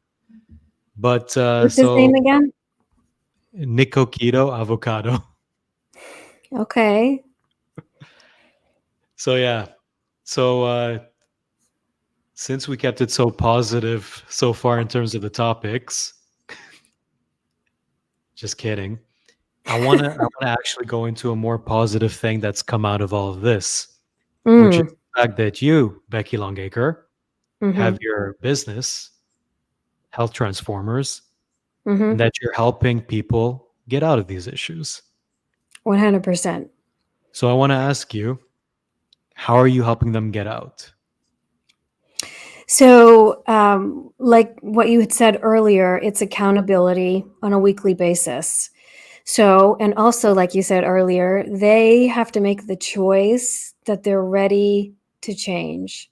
But What's his name so again? Nico Keto Avocado. Okay. So yeah. So since we kept it so positive so far in terms of the topics, just kidding. I wanna actually go into a more positive thing that's come out of all of this, which is Mm. the fact that you, Becky Longacre, have Mhm. your business, Health Transformers, and Mhm. that you're helping people get out of these issues. 100%. So I want to ask you, how are you helping them get out? So, like what you had said earlier, it's accountability on a weekly basis. So, and also, like you said earlier, they have to make the choice that they're ready to change.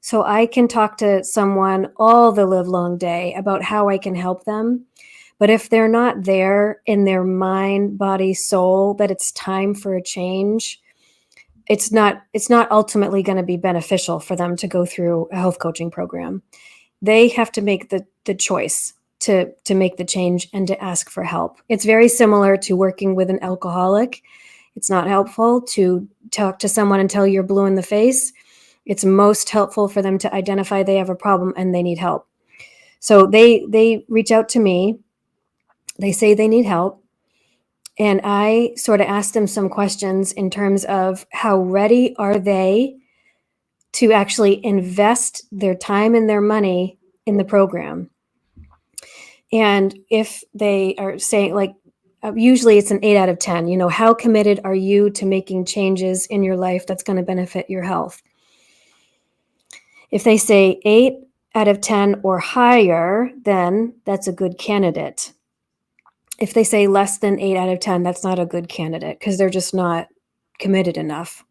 So, I can talk to someone all the live long day about how I can help them. But if they're not there in their mind, body, soul, that it's time for a change, it's not ultimately going to be beneficial for them to go through a health coaching program. They have to make the choice to make the change and to ask for help. It's very similar to working with an alcoholic. It's not helpful to talk to someone until you're blue in the face. It's most helpful for them to identify they have a problem and they need help. So they reach out to me. They say they need help. And I sort of ask them some questions in terms of how ready are they to actually invest their time and their money in the program. And if they are saying, like, usually it's an 8 out of 10, how committed are you to making changes in your life that's going to benefit your health? If they say 8 out of 10 or higher, then that's a good candidate. If they say less than 8 out of 10, that's not a good candidate because they're just not committed enough.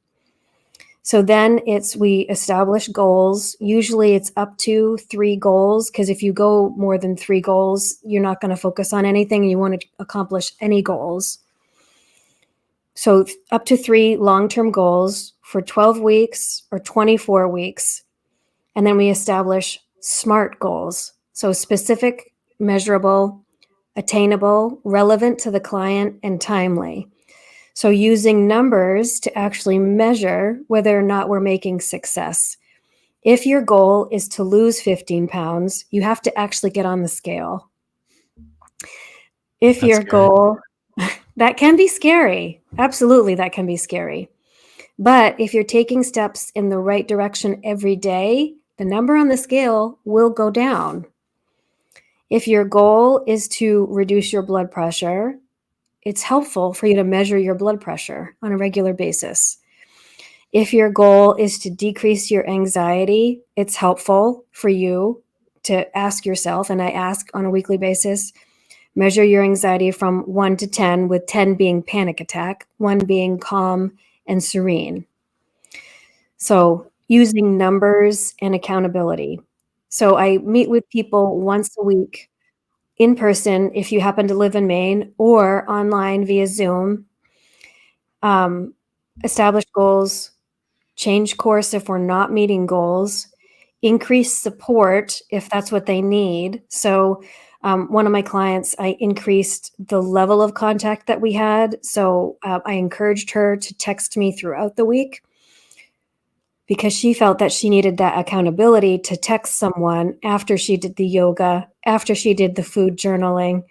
So then we establish goals. Usually it's up to 3 goals because if you go more than 3 goals, you're not going to focus on anything and you want to accomplish any goals. So up to 3 long-term goals for 12 weeks or 24 weeks. And then we establish SMART goals. So specific, measurable, attainable, relevant to the client, and timely. So using numbers to actually measure whether or not we're making success. If your goal is to lose 15 pounds, you have to actually get on the scale. If That's your scary. goal, that can be scary. Absolutely, that can be scary. But if you're taking steps in the right direction every day, the number on the scale will go down. If your goal is to reduce your blood pressure, it's helpful for you to measure your blood pressure on a regular basis. If your goal is to decrease your anxiety, it's helpful for you to ask yourself, and I ask on a weekly basis, measure your anxiety from 1 to 10, with 10 being panic attack, 1 being calm and serene. So using numbers and accountability. So I meet with people once a week in person if you happen to live in Maine or online via Zoom. Establish goals, change course if we're not meeting goals, increase support if that's what they need. So, one of my clients, I increased the level of contact that we had. So, I encouraged her to text me throughout the week because she felt that she needed that accountability to text someone after she did the yoga, after she did the food journaling.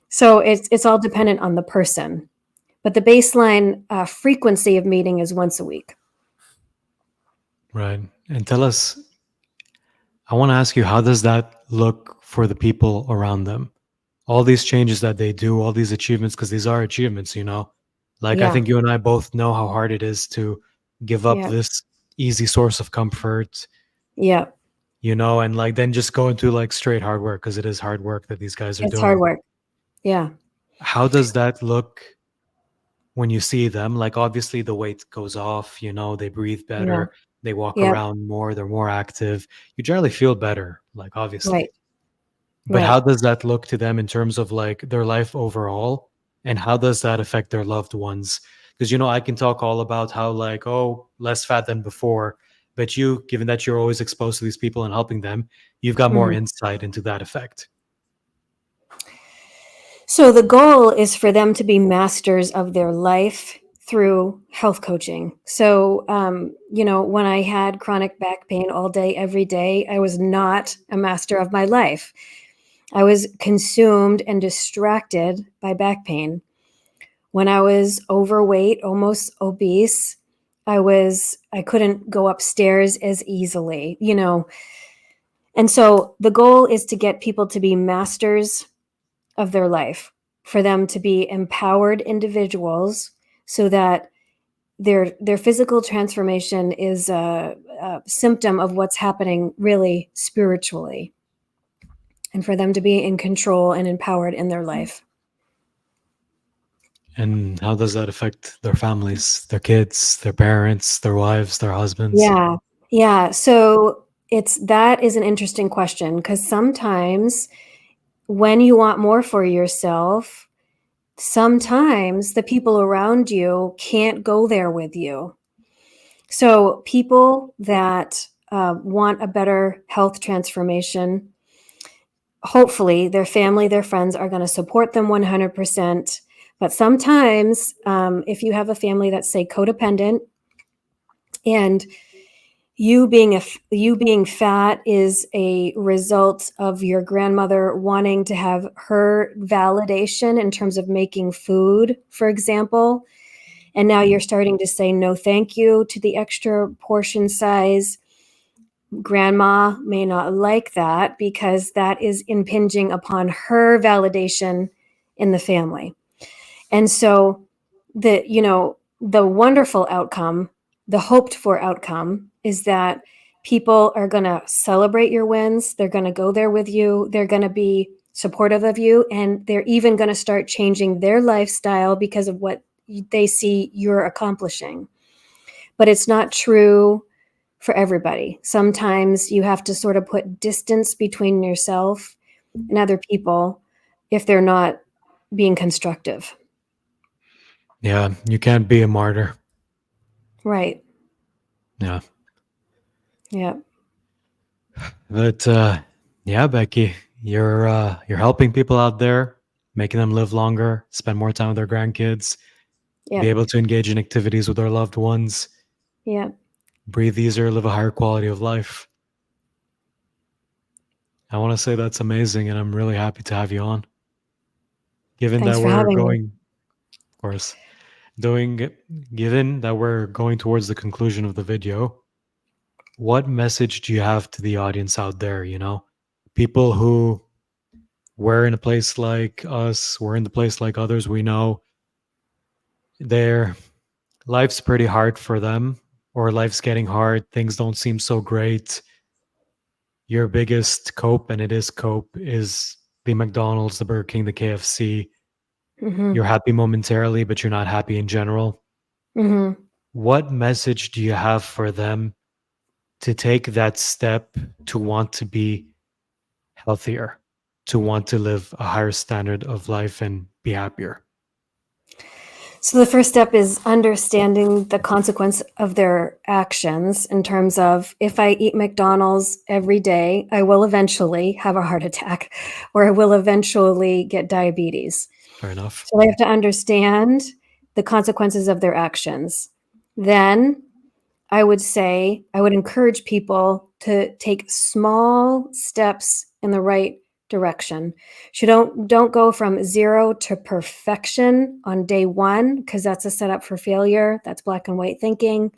So, it's all dependent on the person. But the baseline frequency of meeting is once a week. Right. And tell us, I want to ask you, how does that look for the people around them? All these changes that they do, all these achievements, because these are achievements, you know? Like, I Yeah. think you and I both know how hard it is to give up Yeah. this easy source of comfort, Yeah. you know, and like then just go into like straight hard work because it is hard work that these guys are It's hard doing. work. Yeah. How does that look when you see them? Like, obviously, the weight goes off, you know, they breathe Yeah. better, they walk Yep. around more, they're more active. You generally feel better, like, obviously. Right. But how Right. does that look to them in terms of like their life overall? And how does that affect their loved ones? Because, you know, I can talk all about how, like, oh, less fat than before. But you, given that you're always exposed to these people and helping them, you've got more Mhm. insight into that effect. So the goal is for them to be masters of their life through health coaching. So, when I had chronic back pain all day, every day, I was not a master of my life. I was consumed and distracted by back pain. When I was overweight, almost obese, I couldn't go upstairs as easily. And so the goal is to get people to be masters of their life, for them to be empowered individuals so that their physical transformation is a symptom of what's happening really spiritually, and for them to be in control and empowered in their life. And how does that affect their families, their kids, their parents, their wives, their husbands? Yeah. Yeah. So that is an interesting question, because sometimes when you want more for yourself, sometimes the people around you can't go there with you. So people that want a better health transformation, hopefully their family, their friends are going to support them 100%. But sometimes, if you have a family that's, say, codependent, and you being fat is a result of your grandmother wanting to have her validation in terms of making food, for example, and now you're starting to say no thank you to the extra portion size. Grandma may not like that because that is impinging upon her validation in the family. And so the wonderful outcome, the hoped for outcome, is that people are going to celebrate your wins. They're going to go there with you. They're going to be supportive of you. And they're even going to start changing their lifestyle because of what they see you're accomplishing. But it's not true for everybody. Sometimes you have to sort of put distance between yourself and other people if they're not being constructive. Yeah, you can't be a martyr. Right. Yeah. Yeah. But yeah, Becky, you're helping people out there, making them live longer, spend more time with their grandkids, be Yeah. able to engage in activities with their loved ones, Yeah. breathe easier, live a higher quality of life. I want to say that's amazing, and I'm really happy to have you on. Given Thanks that for we're having me. going, of course, doing, given that we're going towards the conclusion of the video, what message do you have to the audience out there? You know, people who were in a place like us, we're in the place like others we know, their life's pretty hard for them, or life's getting hard, things don't seem so great. Your biggest cope, and it is cope, is the McDonald's, the Burger King, the KFC. You're Mhm. happy momentarily, but you're not happy in general. Mhm. What message do you have for them to take that step to want to be healthier, to want to live a higher standard of life and be happier? So the first step is understanding the consequence of their actions, in terms of, if I eat McDonald's every day, I will eventually have a heart attack, or I will eventually get diabetes. Fair enough. So they have to understand the consequences of their actions. Then I would encourage people to take small steps in the right direction. So don't go from 0 to perfection on day 1, because that's a setup for failure. That's black and white thinking.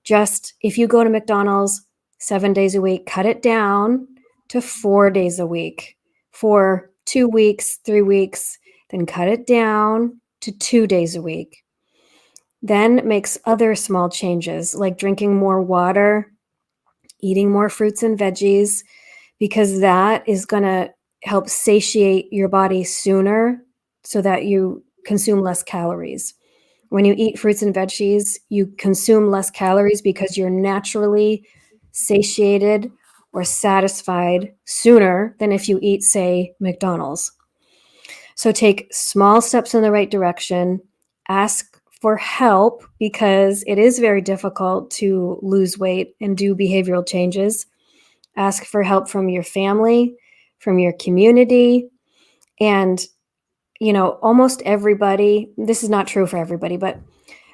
Just, if you go to McDonald's, 7 days a week, cut it down to 4 days a week for 2 weeks, 3 weeks, then cut it down to 2 days a week. Then makes other small changes like drinking more water, eating more fruits and veggies, because that is going to help satiate your body sooner so that you consume less calories. When you eat fruits and veggies, you consume less calories because you're naturally satiated or satisfied sooner than if you eat, say, McDonald's. So take small steps in the right direction, ask for help because it is very difficult to lose weight and do behavioral changes. Ask for help from your family, from your community, and almost everybody, this is not true for everybody, but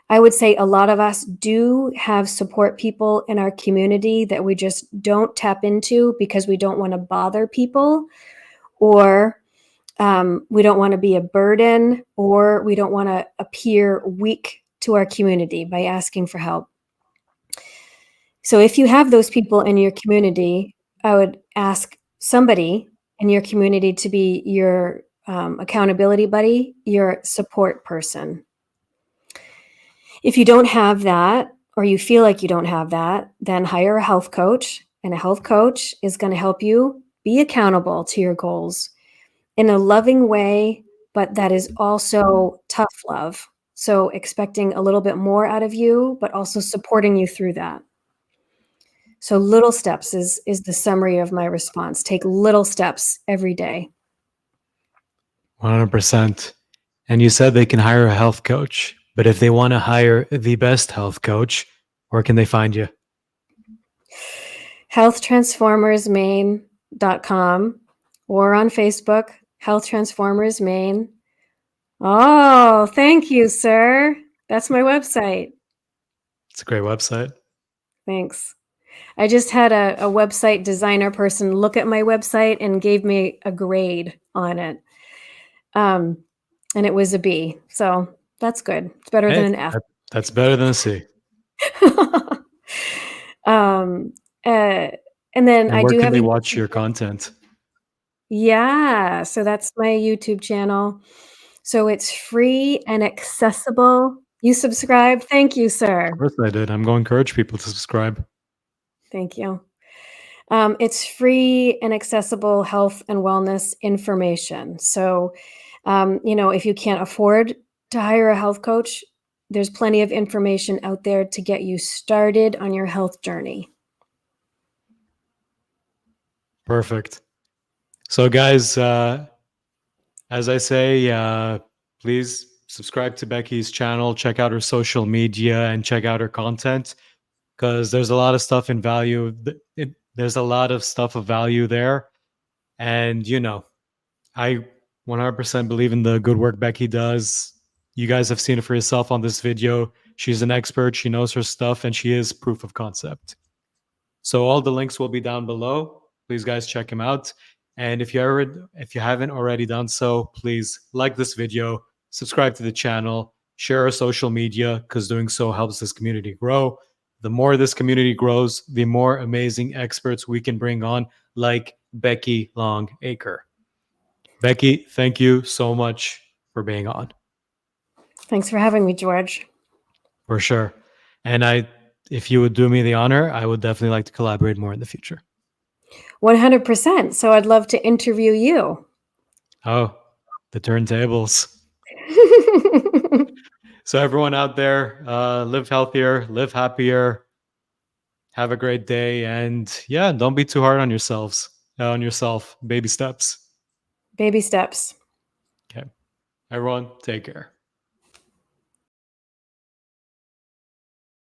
I would say a lot of us do have support people in our community that we just don't tap into because we don't want to bother people, or we don't want to be a burden, or we don't want to appear weak to our community by asking for help. So if you have those people in your community, I would ask somebody in your community to be your accountability buddy, your support person. If you don't have that, or you feel like you don't have that, then hire a health coach, and a health coach is going to help you be accountable to your goals in a loving way, but that is also tough love. So expecting a little bit more out of you, but also supporting you through that. So little steps is the summary of my response. Take little steps every day. 100%. And you said they can hire a health coach, but if they want to hire the best health coach, where can they find you? healthtransformersmaine.com or on Facebook, Health Transformers Maine. Oh, thank you, sir. That's my website. It's a great website. Thanks. I just had a website designer person look at my website and gave me a grade on it. And it was a B. So that's good. It's better than an F. That's better than a C. And then I where do can have they a watch your content? Yeah, so that's my YouTube channel. So it's free and accessible. You subscribe? Thank you, sir. Of course I did. I'm going to encourage people to subscribe. Thank you. It's free and accessible health and wellness information. So, if you can't afford to hire a health coach, there's plenty of information out there to get you started on your health journey. Perfect. So, guys, as I say, please subscribe to Becky's channel, check out her social media, and check out her content, because there's a lot of stuff in value. There's a lot of stuff of value there. And, I 100% believe in the good work Becky does. You guys have seen it for yourself on this video. She's an expert. She knows her stuff, and she is proof of concept. So all the links will be down below. Please, guys, check him out. And if you haven't already done so, please like this video, subscribe to the channel, share our social media, because doing so helps this community grow. The more this community grows, the more amazing experts we can bring on, like Becky Longacre. Becky, thank you so much for being on. Thanks for having me, George. For sure. And if you would do me the honor, I would definitely like to collaborate more in the future. 100%. So I'd love to interview you. Oh, the turntables. So everyone out there, live healthier, live happier, have a great day, and yeah, don't be too hard on yourself. Baby steps. Baby steps. Okay. Everyone, take care.